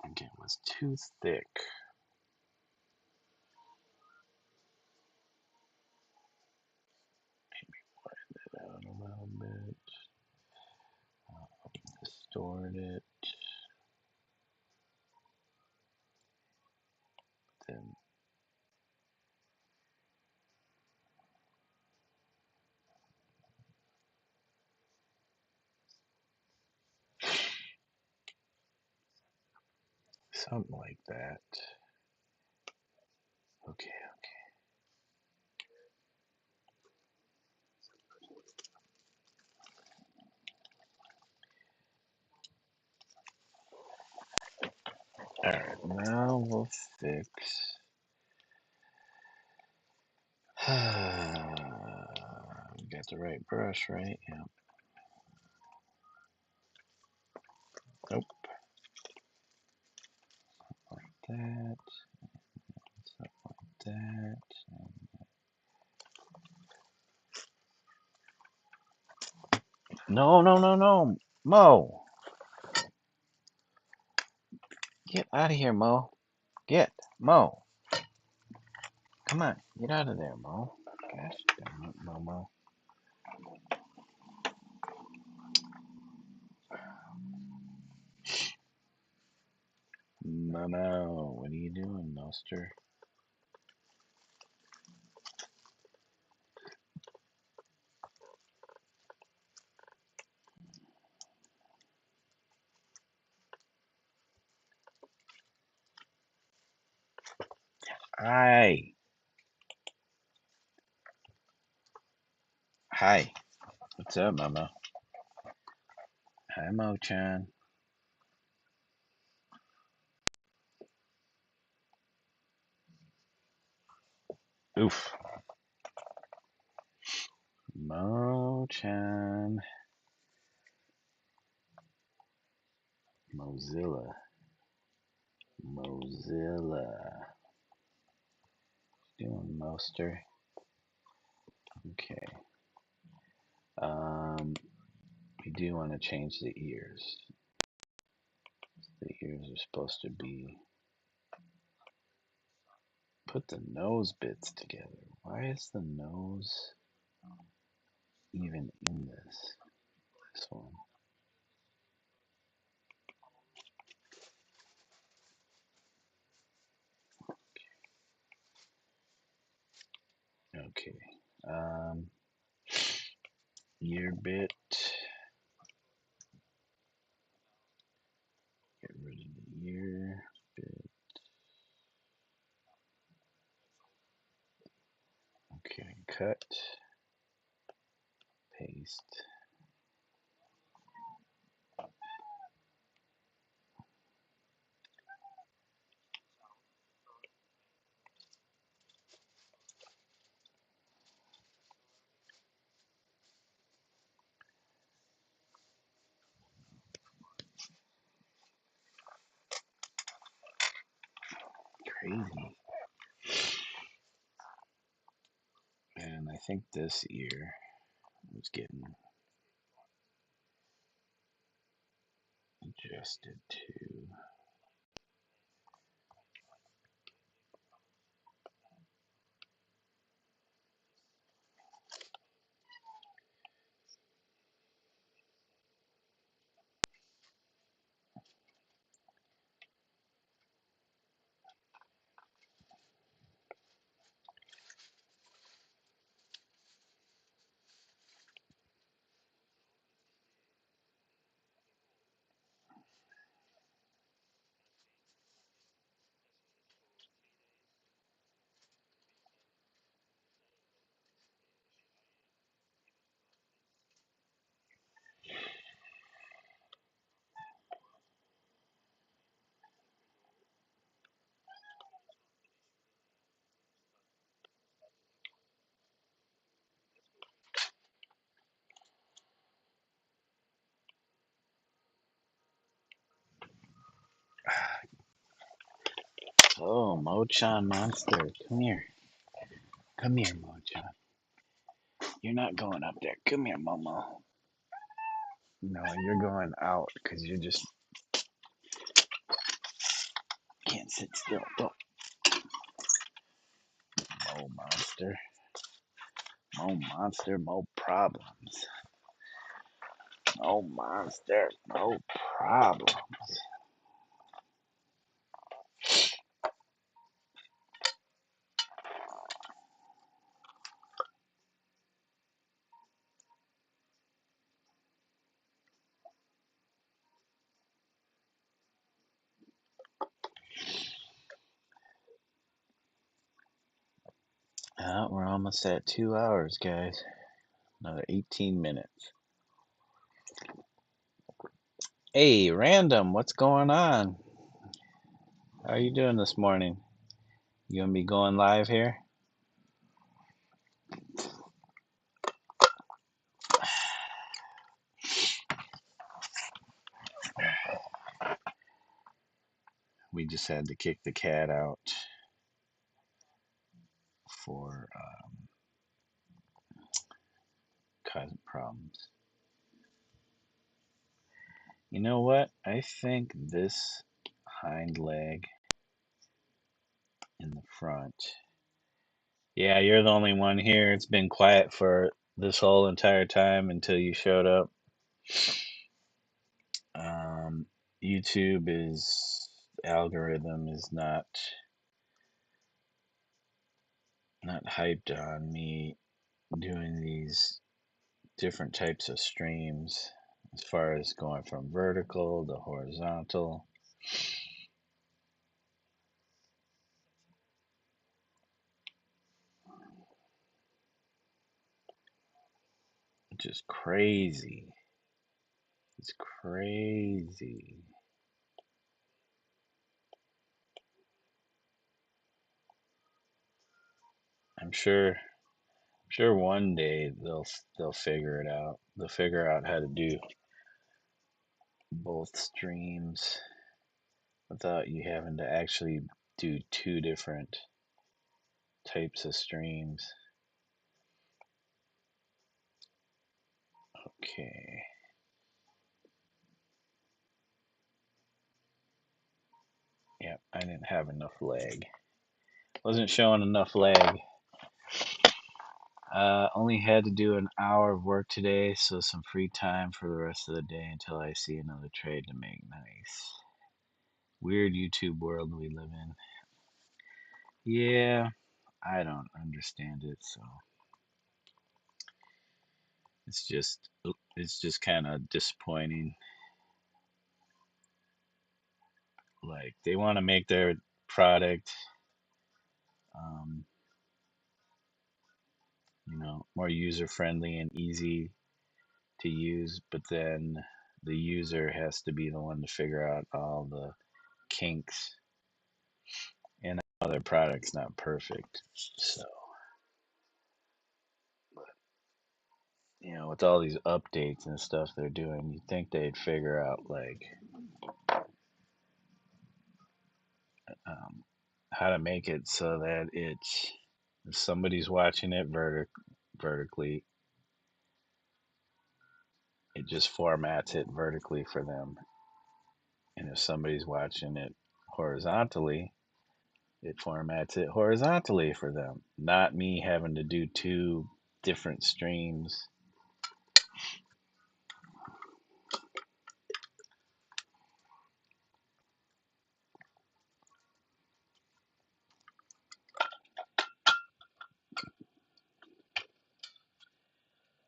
think it was too thick. Blend it out a little bit. Distort it. Then something like that. Okay, Alright, now we'll fix. We got the right brush, right? Yeah. Nope. Like that. Something like that. No, no, no, no. Mo! Get out of here, Mo. Get. Mo. Come on. Get out of there, Mo. Gosh damn it, Mo. Momo, what are you doing, Monster? Hi. Hi. What's up, Momo? Hi, Mo-chan. Oof. Mo-chan. Mozilla. Doing Moster. Okay. We do want to change the ears. The ears are supposed to be. Put the nose bits together. Why is the nose even in this one? Okay. Ear bit. Get rid of the ear bit. Okay, cut. Paste. Crazy. And I think this ear was getting adjusted to. Oh, Mo-chan monster. Come here. Come here, Mo-chan. You're not going up there. Come here, Momo. No, you're going out because you just can't sit still. Don't. Mo monster. Mo monster. Mo problems. Mo monster. Mo problems. We're almost at 2 hours, guys. Another 18 minutes. Hey, Random, what's going on? How are you doing this morning? You gonna be going live here? We just had to kick the cat out for causing problems. You know what? I think this hind leg in the front. Yeah, you're the only one here. It's been quiet for this whole entire time until you showed up. Um, YouTube is algorithm is not hyped on me doing these different types of streams as far as going from vertical to horizontal, which is crazy. It's crazy. I'm sure one day they'll figure it out. They'll figure out how to do both streams without you having to actually do two different types of streams. Okay. Yep, I didn't have enough leg. Wasn't showing enough leg. Only had to do an hour of work today, so some free time for the rest of the day until I see another trade to make. Nice. Weird YouTube world we live in. Yeah, I don't understand it, so it's just kind of disappointing. Like they want to make their product, um, more user friendly and easy to use, but then the user has to be the one to figure out all the kinks, and their product's not perfect. So, with all these updates and stuff they're doing, you'd think they'd figure out like um, how to make it so that it's if somebody's watching it vertically, it just formats it vertically for them, and if somebody's watching it horizontally, it formats it horizontally for them. Not me having to do two different streams.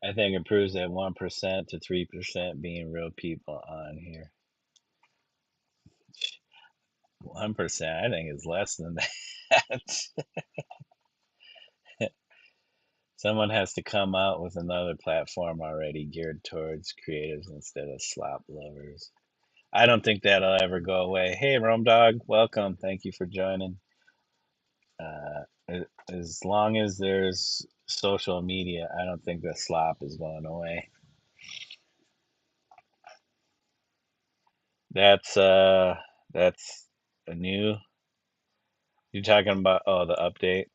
I think it proves that 1% to 3% being real people on here. 1%, I think, is less than that. Someone has to come out with another platform already geared towards creatives instead of slop lovers. I don't think that'll ever go away. Hey, Rome Dog, welcome. Thank you for joining. As long as there's social media, I don't think the slop is going away. That's a new. You're talking about the update,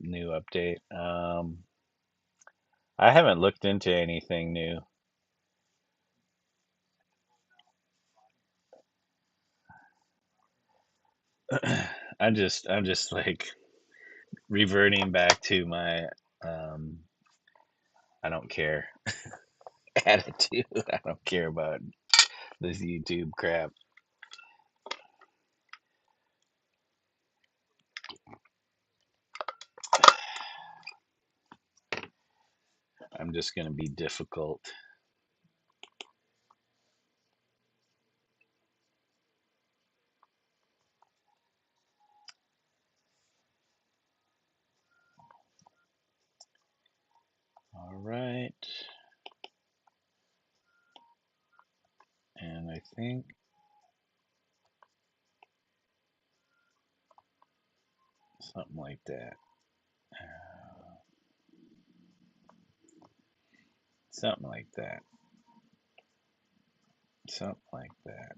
new update. I haven't looked into anything new. I'm just like reverting back to my um I don't care attitude. I don't care about this YouTube crap. I'm just gonna be difficult. All right. And I think something like that. Something like that. Something like that.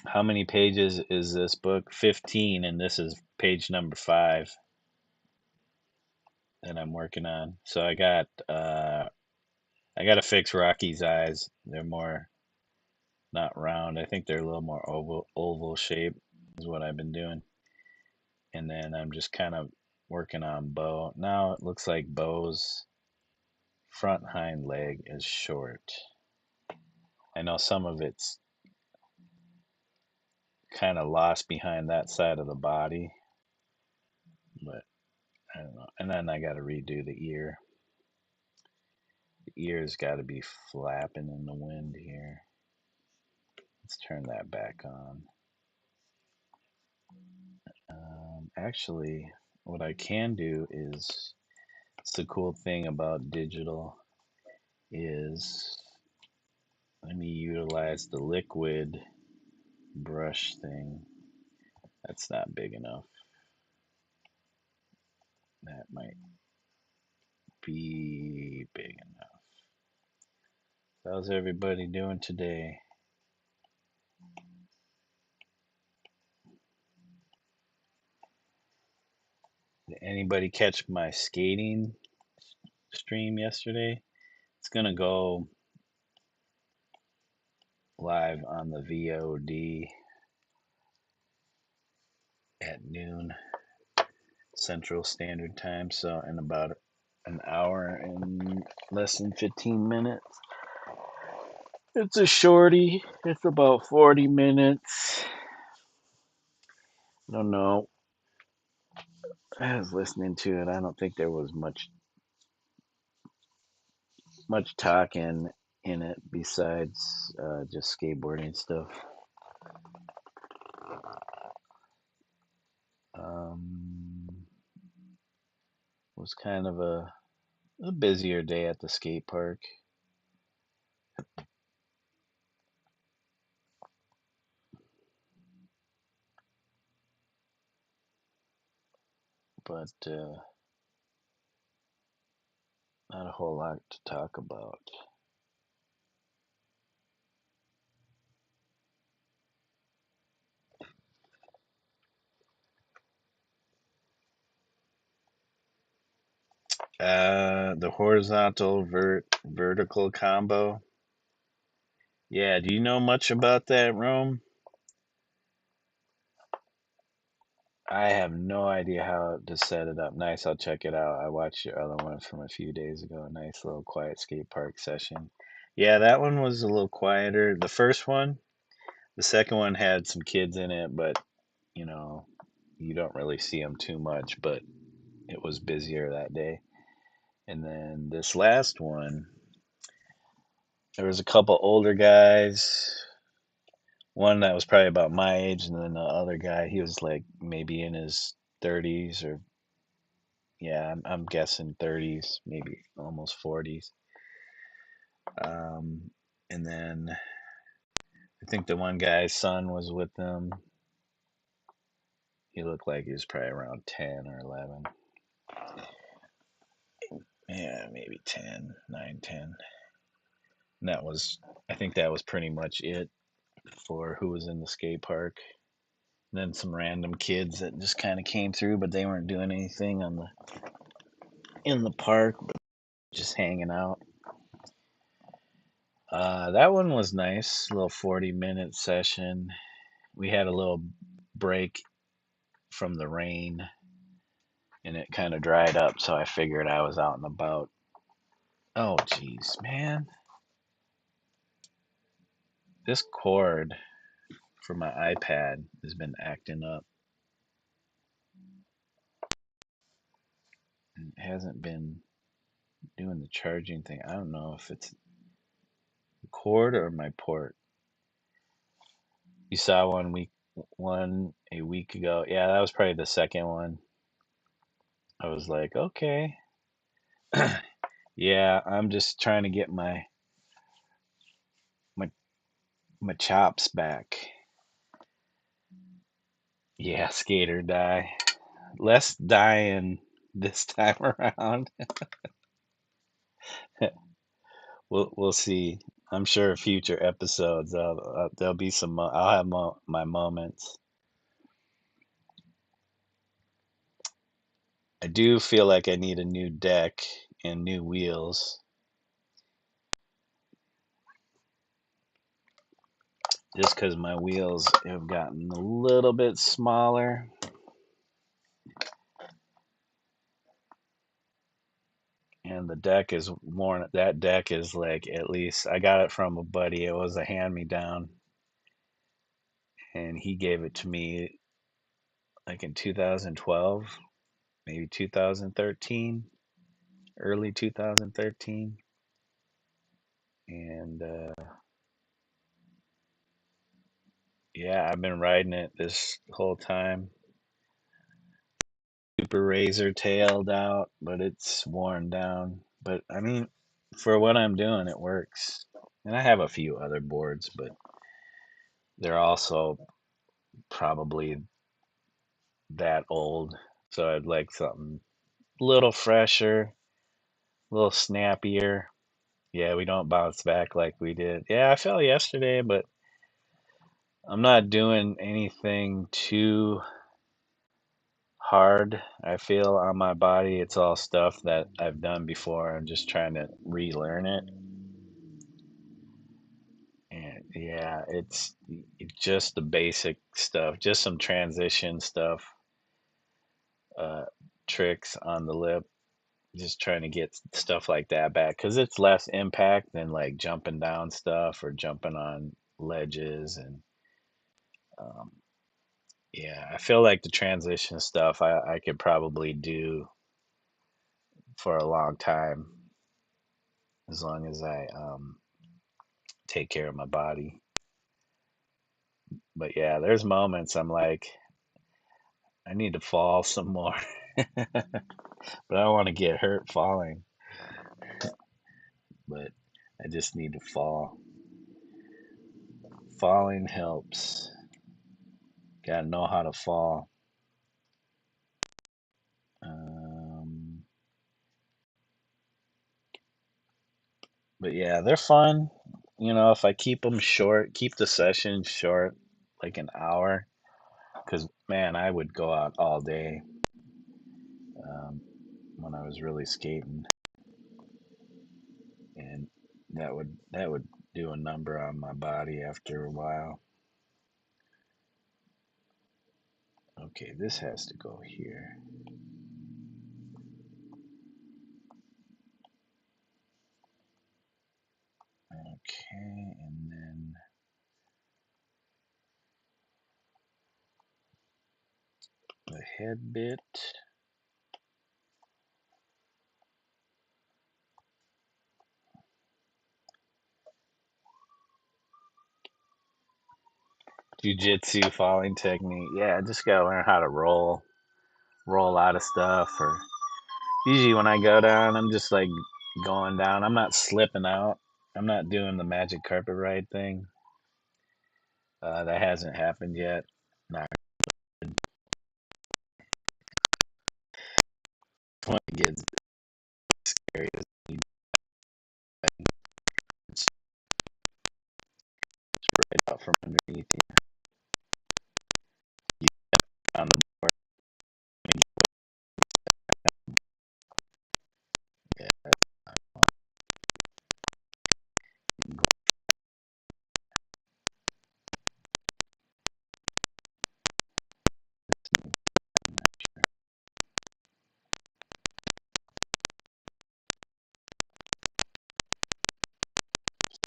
How many pages is this book? 15, and this is page number 5 that I'm working on. So I got to fix Rocky's eyes. They're more not round. I think they're a little more oval shape is what I've been doing. And then I'm just kind of working on Bo. Now it looks like Bo's front hind leg is short. I know some of it's kind of lost behind that side of the body, but I don't know. And then I got to redo the ear. The ear's got to be flapping in the wind here. Let's turn that back on. Actually, what I can do is, it's the cool thing about digital is, let me utilize the liquid brush thing. That's not big enough. That might be big enough. How's everybody doing today? Did anybody catch my skating stream yesterday? It's gonna go live on the VOD at noon Central Standard Time, so in about an hour and less than 15 minutes. It's a shorty. It's about 40 minutes. I don't know. I was listening to it. I don't think there was much talking in it besides just skateboarding stuff. It was kind of a busier day at the skate park, but not a whole lot to talk about. The horizontal vertical combo. Yeah, do you know much about that, Rome? I have no idea how to set it up. Nice, I'll check it out. I watched your other one from a few days ago. A nice little quiet skate park session. Yeah, that one was a little quieter. The first one, the second one had some kids in it, but you know, you don't really see them too much, but it was busier that day. And then this last one, there was a couple older guys. One that was probably about my age, and then the other guy, he was like maybe in his 30s or yeah, I'm guessing 30s, maybe almost 40s. Um, and then I think the one guy's son was with them. He looked like he was probably around 10 or 11. Yeah, maybe 10, 9, 10. And I think that was pretty much it for who was in the skate park. And then some random kids that just kind of came through, but they weren't doing anything in the park, but just hanging out. That one was nice, a little 40-minute session. We had a little break from the rain and it kind of dried up, so I figured I was out and about. Oh, jeez, man. This cord for my iPad has been acting up. It hasn't been doing the charging thing. I don't know if it's the cord or my port. You saw one a week ago. Yeah, that was probably the second one. I was like, okay. Yeah, I'm just trying to get my my chops back. Yeah, skate or die. Less dying this time around. We'll see. I'm sure future episodes there'll be some. I'll have my moments. I do feel like I need a new deck and new wheels, just because my wheels have gotten a little bit smaller. And the deck is worn. That deck is like, at least I got it from a buddy. It was a hand me down, and he gave it to me like in 2012, maybe 2013, early 2013. And yeah, I've been riding it this whole time. Super razor tailed out, but it's worn down. But I mean, for what I'm doing, it works. And I have a few other boards, but they're also probably that old, so I'd like something a little fresher, a little snappier. Yeah, we don't bounce back like we did. Yeah, I fell yesterday, but I'm not doing anything too hard. I feel on my body. It's all stuff that I've done before. I'm just trying to relearn it. And yeah, it's just the basic stuff, just some transition stuff, uh, tricks on the lip, just trying to get stuff like that back because it's less impact than like jumping down stuff or jumping on ledges. And um, yeah, I feel like the transition stuff I could probably do for a long time as long as I take care of my body. But yeah, there's moments I'm like, I need to fall some more, but I don't want to get hurt falling. But I just need to fall. Falling helps. Gotta know how to fall. Um, but yeah, they're fun. You know, if I keep them short, keep the session short, like an hour, because man, I would go out all day um, when I was really skating, and that would do a number on my body after a while. Okay, this has to go here. Okay, and then the head bit. Jiu-jitsu falling technique. Yeah, I just gotta learn how to roll out of stuff. Or usually when I go down, I'm just like going down. I'm not slipping out. I'm not doing the magic carpet ride thing. That hasn't happened yet. Not when it gets scary. It's right out from underneath you. You on the board. Yeah,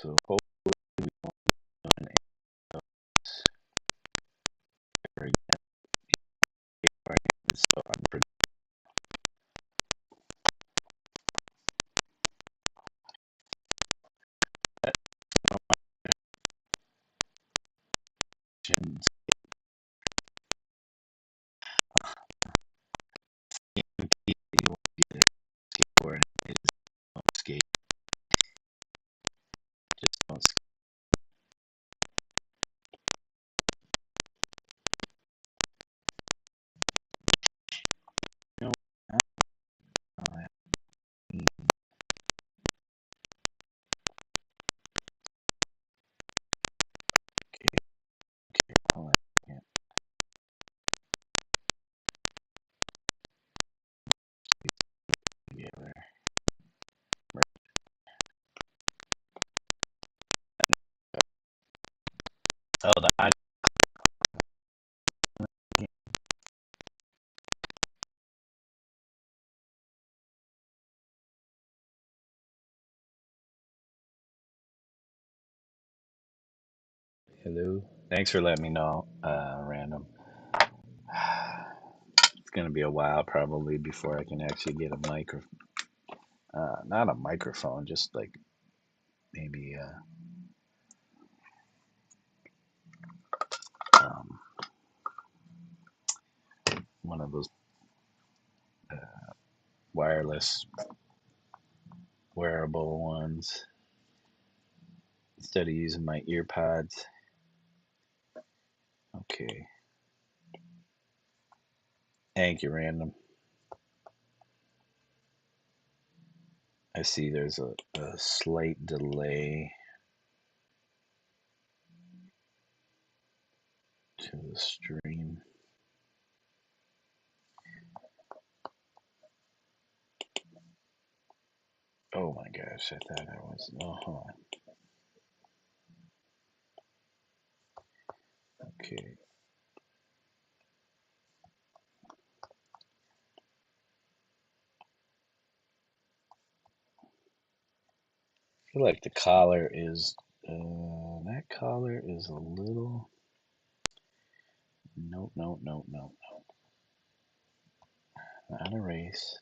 so hopefully on every so I'm predictions. You won't be a skateboard. Just don't skate. Just don't skate. You know, I don't know that. Okay, okay, hold on. Can't get there. Right. Hold on. Hello. Thanks for letting me know, random. It's gonna be a while probably before I can actually get a not a microphone, just like maybe um, one of those wireless wearable ones instead of using my ear pods. Okay. Thank you, random. I see there's a slight delay to the stream. Oh my gosh, I thought I was. Oh, hold on. Okay. I feel like the collar is. That collar is a little. Nope, nope, nope, nope, nope. Not erase.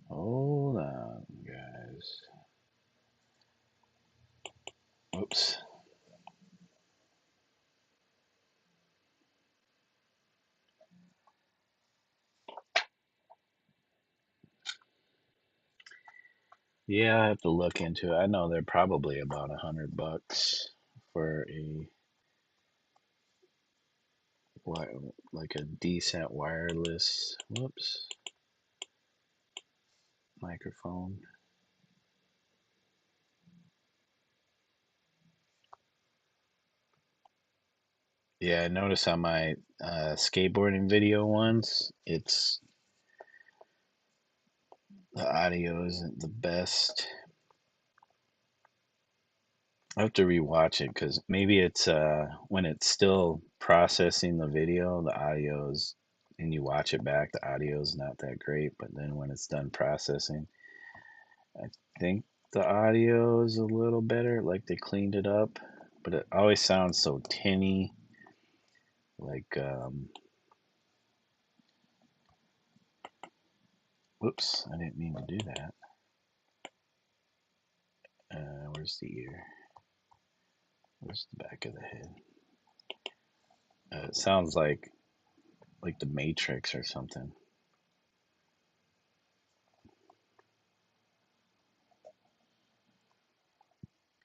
Hold on, guys. Whoops. Yeah, I have to look into it. I know they're probably about $100 for a like a decent wireless. Whoops. Microphone. Yeah, I noticed on my skateboarding video ones, the audio isn't the best. I have to rewatch it because maybe it's when it's still processing the video, the audio is, and you watch it back, the audio is not that great. But then when it's done processing, I think the audio is a little better, like they cleaned it up. But it always sounds so tinny, like whoops, I didn't mean to do that. Where's the ear? Where's the back of the head? It sounds like the Matrix or something.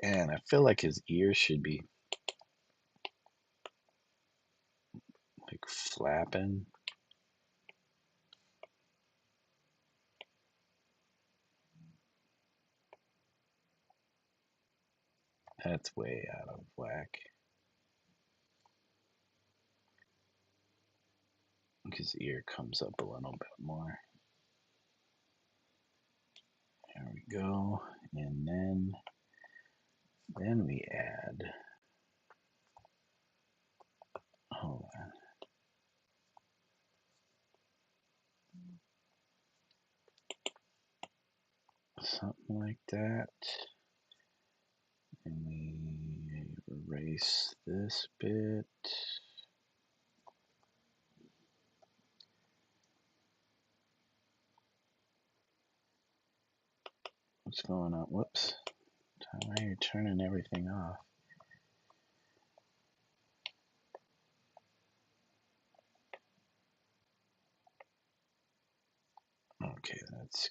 And I feel like his ears should be like flapping. That's way out of whack. His ear comes up a little bit more. There we go. And then we add, hold on, something like that. And we erase this bit. What's going on? Whoops. Why are you turning everything off? Okay, that's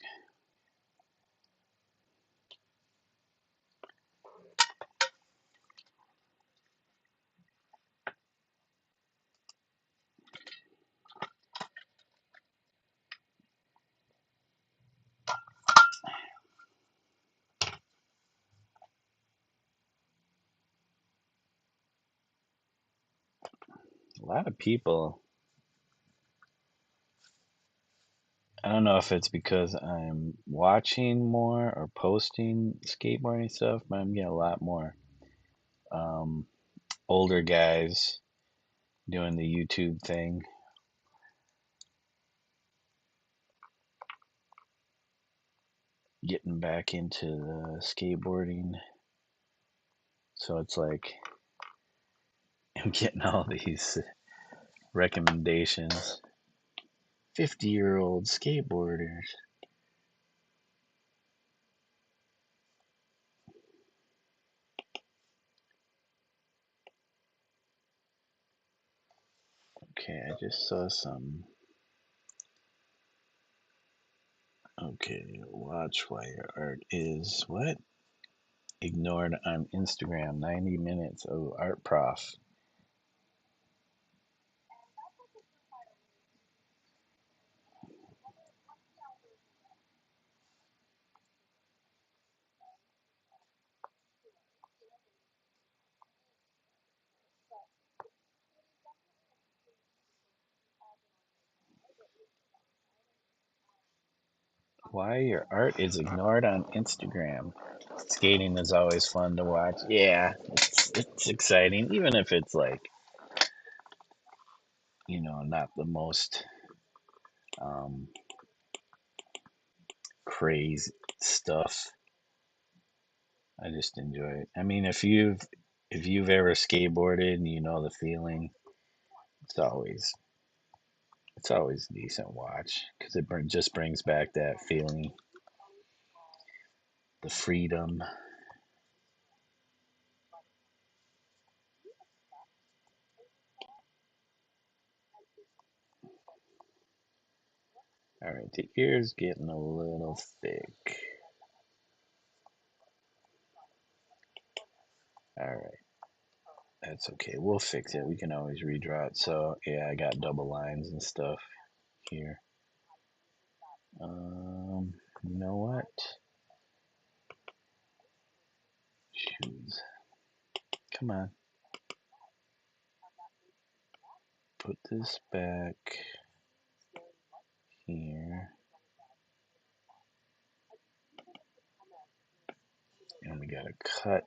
a lot of people. I don't know if it's because I'm watching more or posting skateboarding stuff, but I'm getting a lot more um, older guys doing the YouTube thing, getting back into the skateboarding. So it's like I'm getting all these recommendations. 50-year-old skateboarders. Okay, I just saw some. Okay, watch why your art is what? Ignored on Instagram. 90 minutes. Oh, art prof. Why your art is ignored on Instagram. Skating is always fun to watch. Yeah, it's exciting, even if it's like, not the most um, crazy stuff. I just enjoy it. I mean, if you've ever skateboarded and you know the feeling, it's always it's always a decent watch because just brings back that feeling, the freedom. All right, the ear's getting a little thick. All right, that's okay. We'll fix it. We can always redraw it. So yeah, I got double lines and stuff here. You know what? Shoes. Come on. Put this back here. And we gotta cut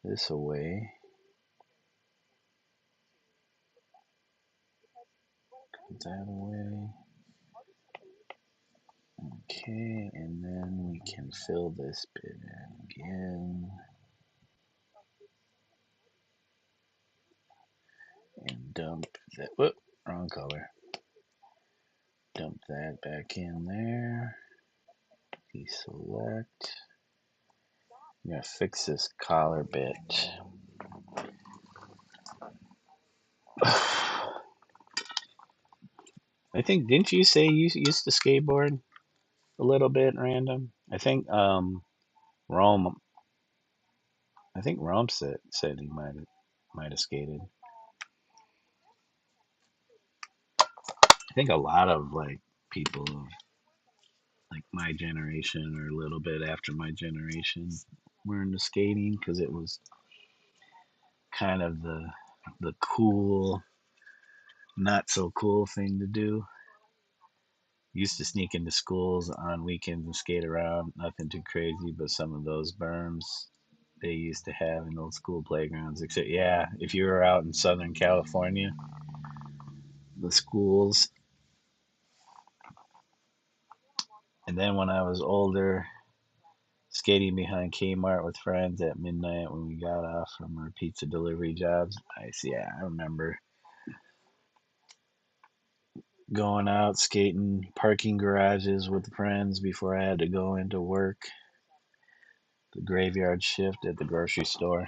this away. Cut that away. Okay, and then we can fill this bit in again. And dump that. Whoop, wrong color. Dump that back in there. Deselect. I'm gonna fix this collar bit. I think, didn't you say you used to skateboard a little bit, random? I think Rome. I think Rome said he might have skated. I think a lot of like people of like my generation or a little bit after my generation were into skating because it was kind of the cool, not so cool thing to do. Used to sneak into schools on weekends and skate around. Nothing too crazy, but some of those berms they used to have in old school playgrounds. Except, yeah, if you were out in Southern California, the schools. And then when I was older, skating behind Kmart with friends at midnight when we got off from our pizza delivery jobs. I remember going out skating, parking garages with friends before I had to go into work, the graveyard shift at the grocery store,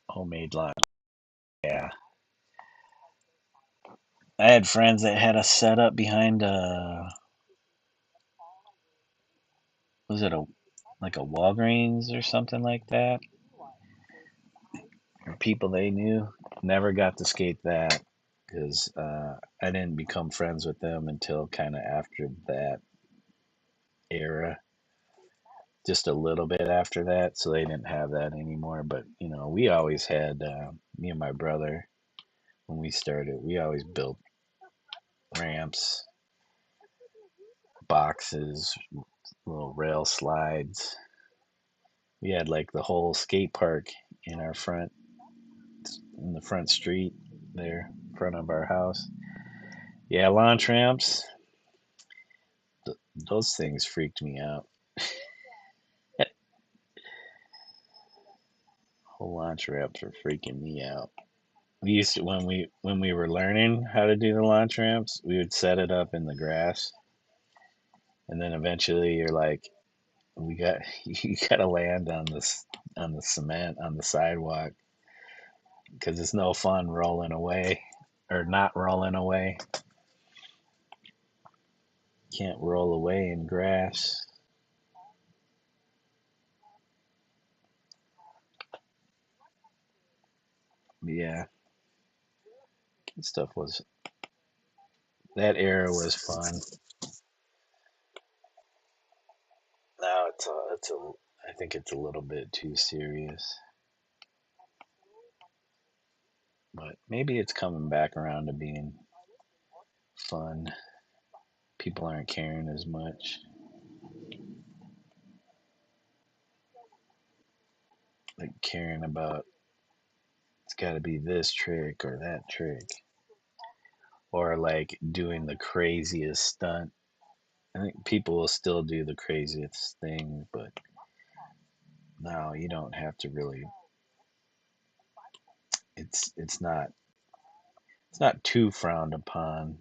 homemade lunch. Yeah, I had friends that had a setup behind was it a like a Walgreens or something like that, or people they knew. Never got to skate that because I didn't become friends with them until kind of after that era, just a little bit after that. So they didn't have that anymore. But we always had me and my brother when we started. We always built ramps, boxes, little rail slides. We had like the whole skate park in our front, in the front street there, in front of our house. Yeah, launch ramps. Those things freaked me out. Whole launch ramps were freaking me out. We used to when we were learning how to do the launch ramps, we would set it up in the grass, and then eventually you're like, we got you got to land on the cement on the sidewalk because it's no fun rolling away or not rolling away. Can't roll away in grass. But yeah, stuff was that era was fun. Now I think it's a little bit too serious, but maybe it's coming back around to being fun. People aren't caring as much. Like caring about it's got to be this trick or that trick, or like doing the craziest stunt. I think people will still do the craziest thing, but no, you don't have to really. It's not too frowned upon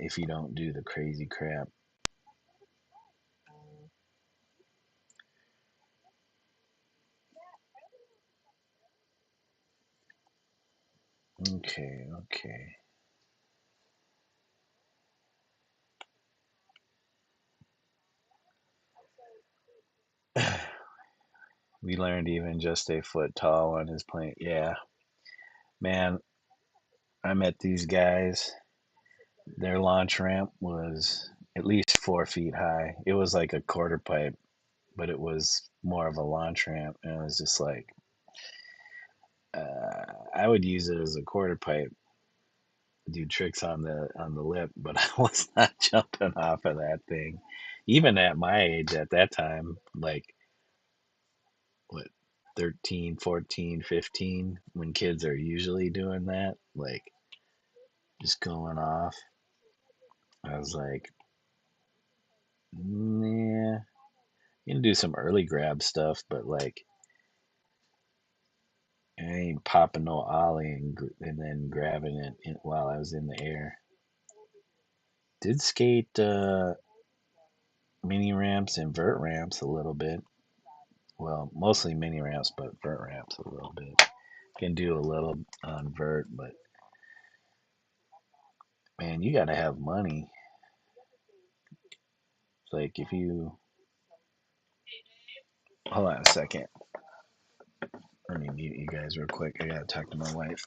if you don't do the crazy crap. Okay, okay. We learned even just a foot tall on his plane. Yeah, man, I met these guys. Their launch ramp was at least 4 feet high. It was like a quarter pipe, but it was more of a launch ramp. And it was just like, I would use it as a quarter pipe, do tricks on the lip, but I was not jumping off of that thing. Even at my age at that time, like what 13, 14, 15, when kids are usually doing that, like just going off. I was like, nah, you can do some early grab stuff, but like I ain't popping no ollie and then grabbing it while I was in the air. Did skate mini ramps and vert ramps a little bit. Well, mostly mini ramps, but vert ramps a little bit. Can do a little on vert, but man, you got to have money. It's like if you hold on a second, let me mute you guys real quick. I gotta talk to my wife.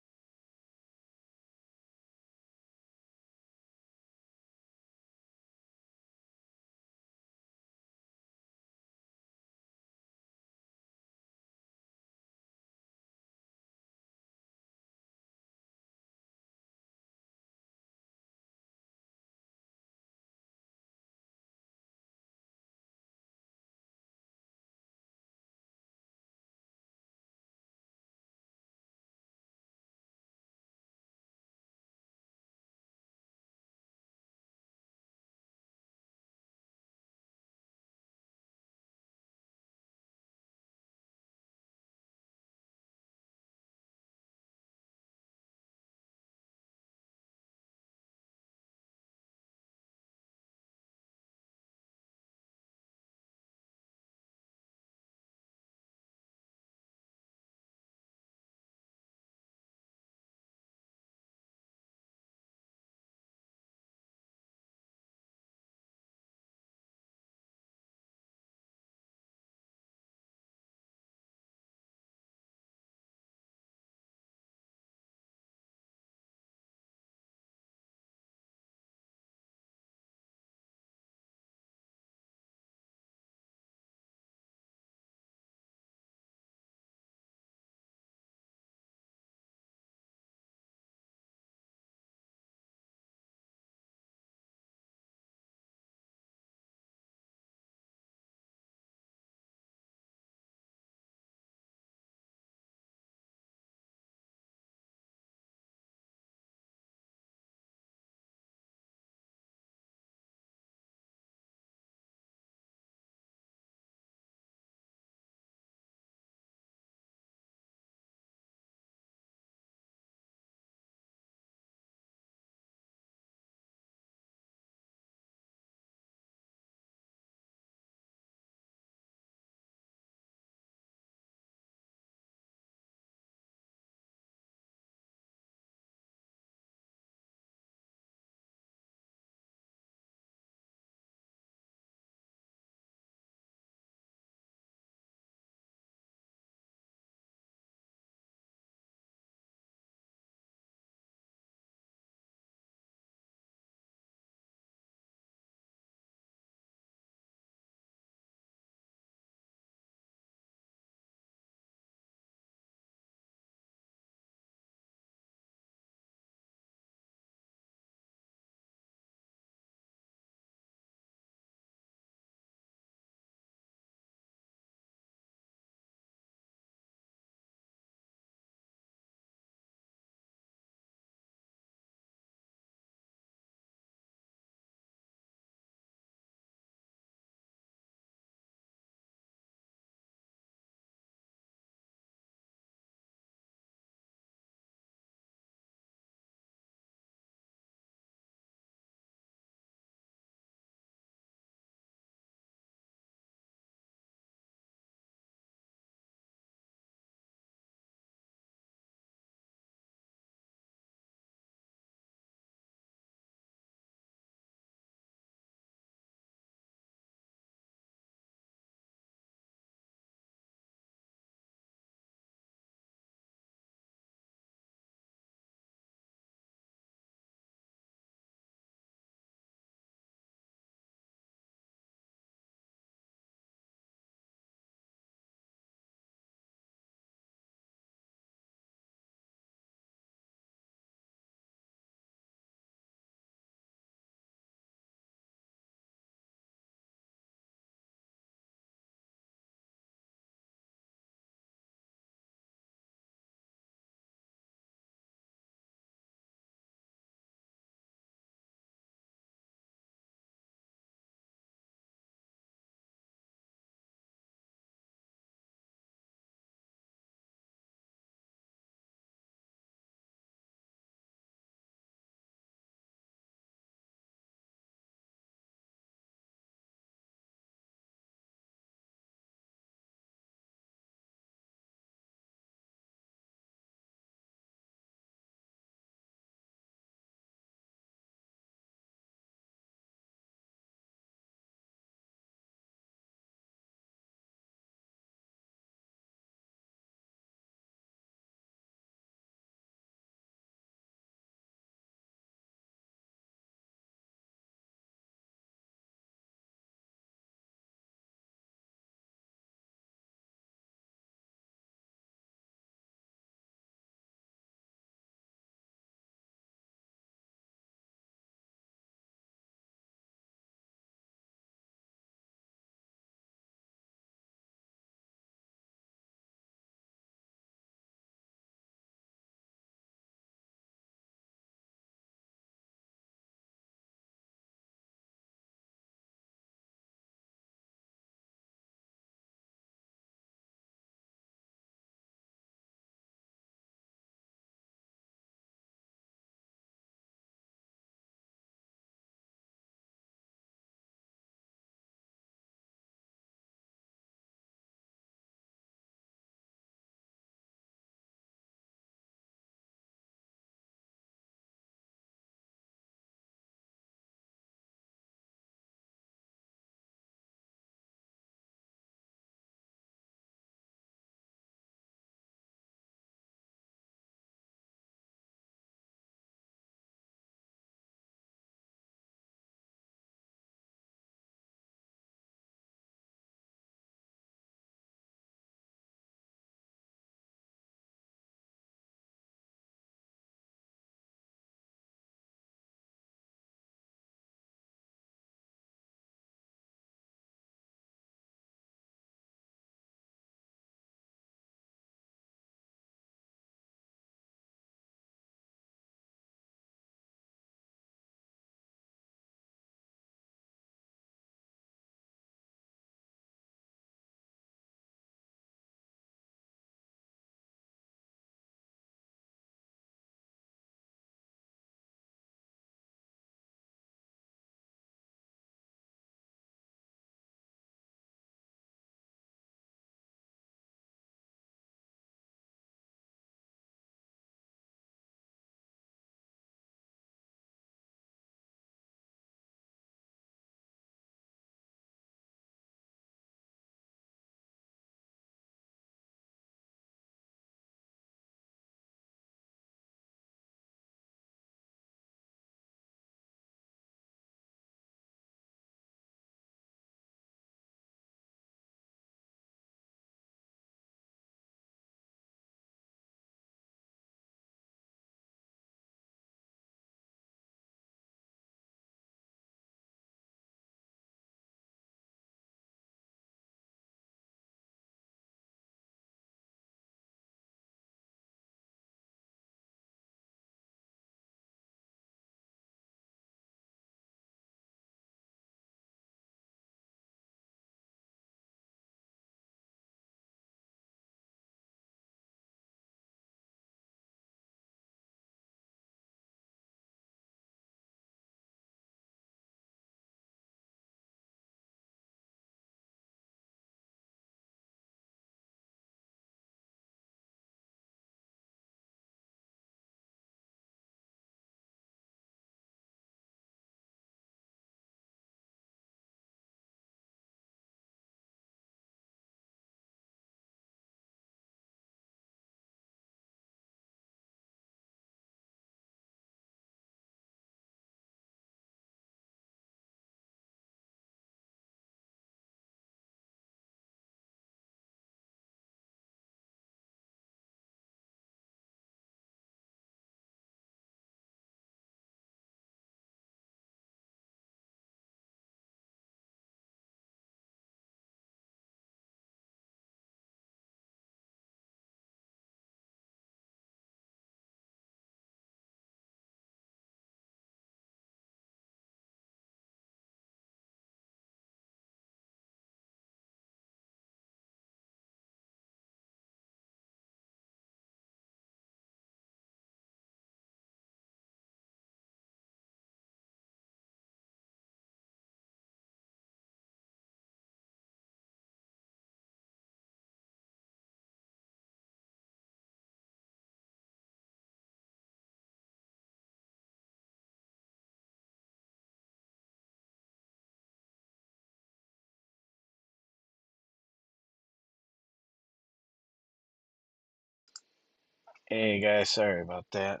Hey guys, sorry about that.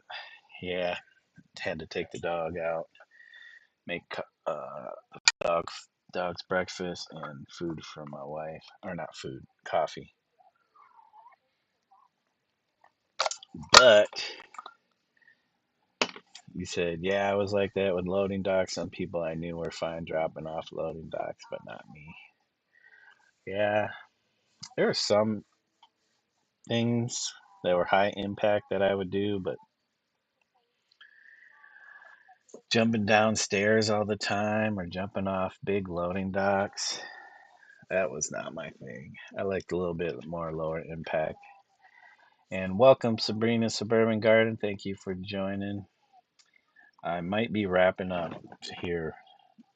Yeah, had to take the dog out, make dog's breakfast and food for my wife, or not food, coffee. But you said, yeah, I was like that with loading docks. Some people I knew were fine dropping off loading docks, but not me. Yeah, there were some things that were high impact that I would do, but jumping downstairs all the time or jumping off big loading docks, that was not my thing. I liked a little bit more lower impact. And welcome, Sabrina Suburban Garden. Thank you for joining. I might be wrapping up here.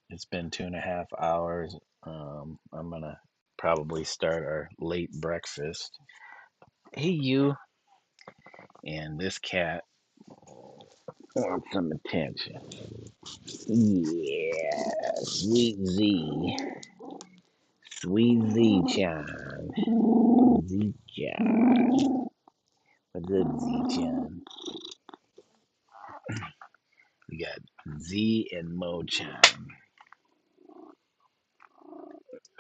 It's been 2.5 hours. I'm going to probably start our late breakfast. Hey, you. And this cat wants some attention. Yeah, sweet Z. Sweet Z Chan. Z Chan. What's up, Z Chan? We got Z and Mo Chan,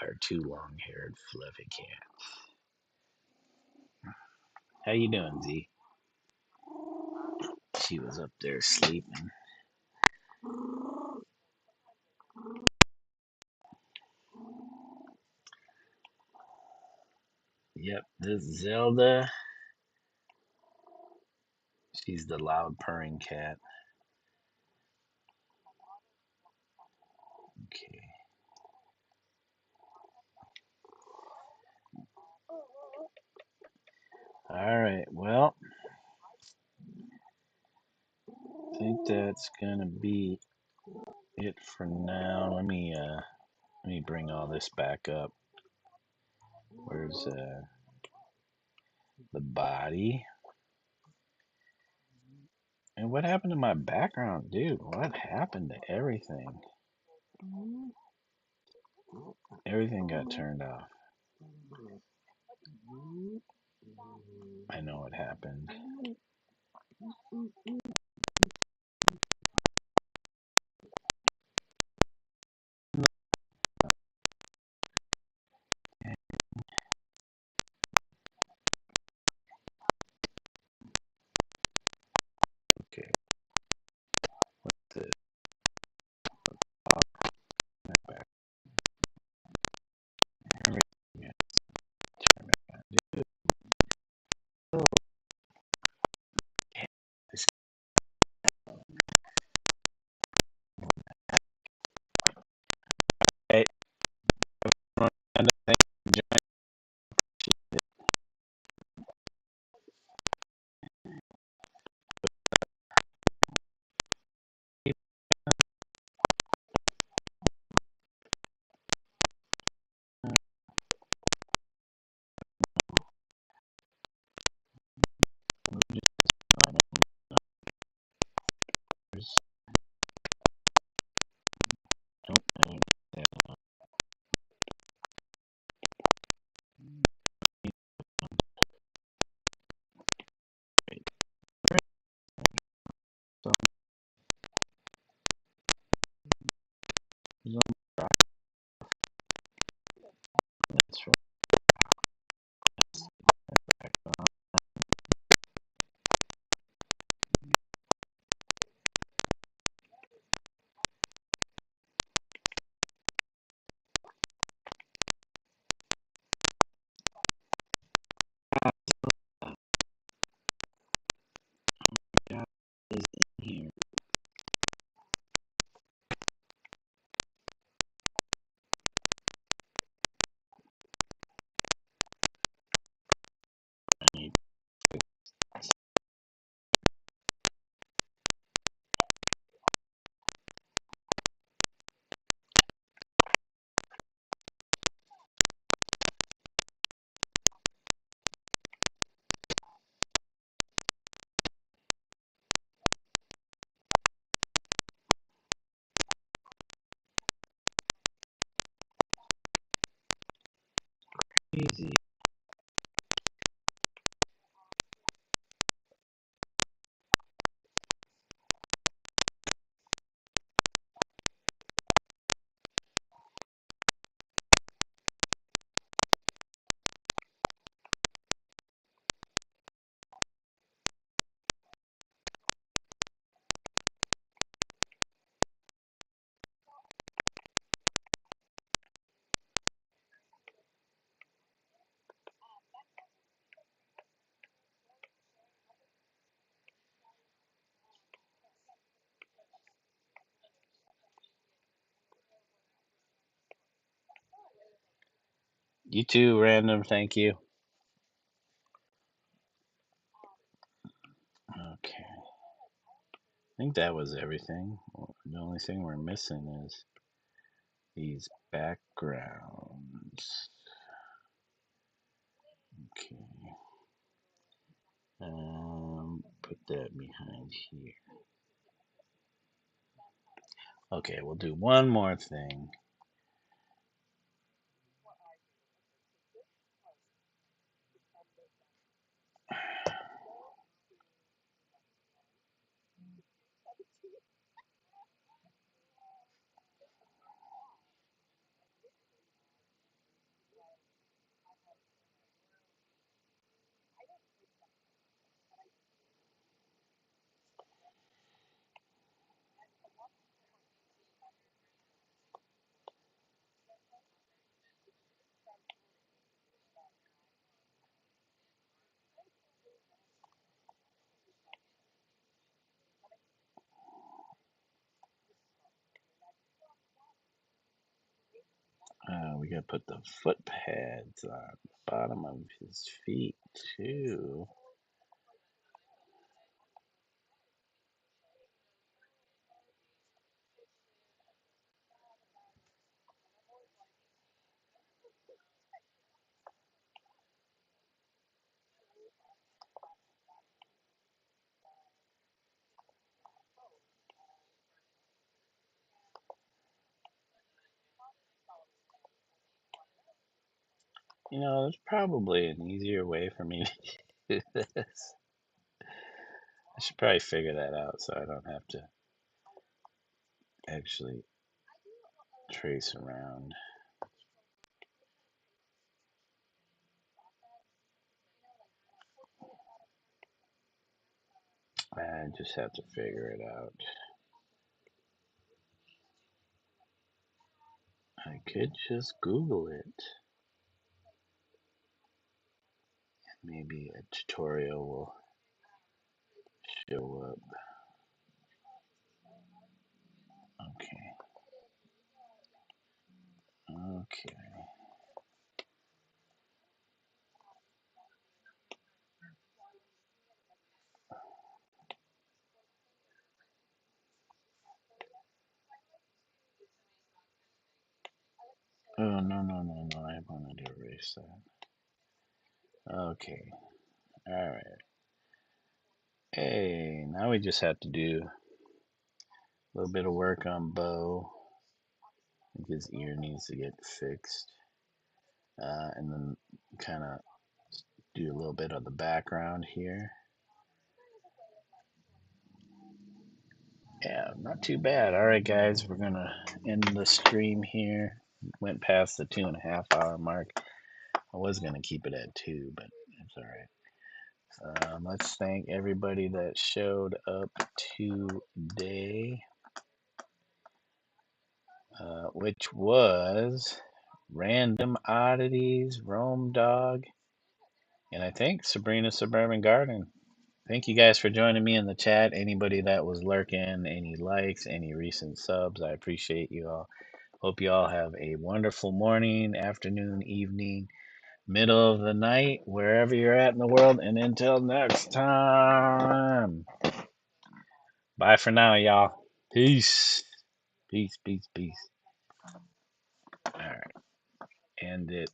our two long-haired fluffy cats. How you doing, Z? She was up there sleeping. Yep, this Zelda. She's the loud purring cat. Okay. All right. Well, I think that's gonna be it for now. Let me bring all this back up. Where's the body? And what happened to my background, dude? What happened to everything? Everything got turned off. I know what happened. Okay, the back. Everything got turned on. Dude, this- Hey, everyone, thank you for joining. Easy. You too, random. Thank you. Okay. I think that was everything. The only thing we're missing is these backgrounds. Okay. Put that behind here. Okay, we'll do one more thing. We gotta put the foot pads on the bottom of his feet too. You know, there's probably an easier way for me to do this. I should probably figure that out so I don't have to actually trace around. I just have to figure it out. I could just Google it. Maybe a tutorial will show up. Okay. Okay. Oh, no, no, no, no. I wanted to erase that. Okay. All right. Hey, now we just have to do a little bit of work on Bo. I think his ear needs to get fixed. And then kind of do a little bit of the background here. Yeah, not too bad. All right, guys, we're going to end the stream here. Went past the 2.5 hour mark. I was going to keep it at 2, but it's all right. Let's thank everybody that showed up today, which was Random Oddities, Rome Dog, and I think Sabrina Suburban Garden. Thank you guys for joining me in the chat. Anybody that was lurking, any likes, any recent subs, I appreciate you all. Hope you all have a wonderful morning, afternoon, evening, middle of the night, wherever you're at in the world. And until next time, bye for now, y'all. Peace. Peace, peace, peace. All right. End it.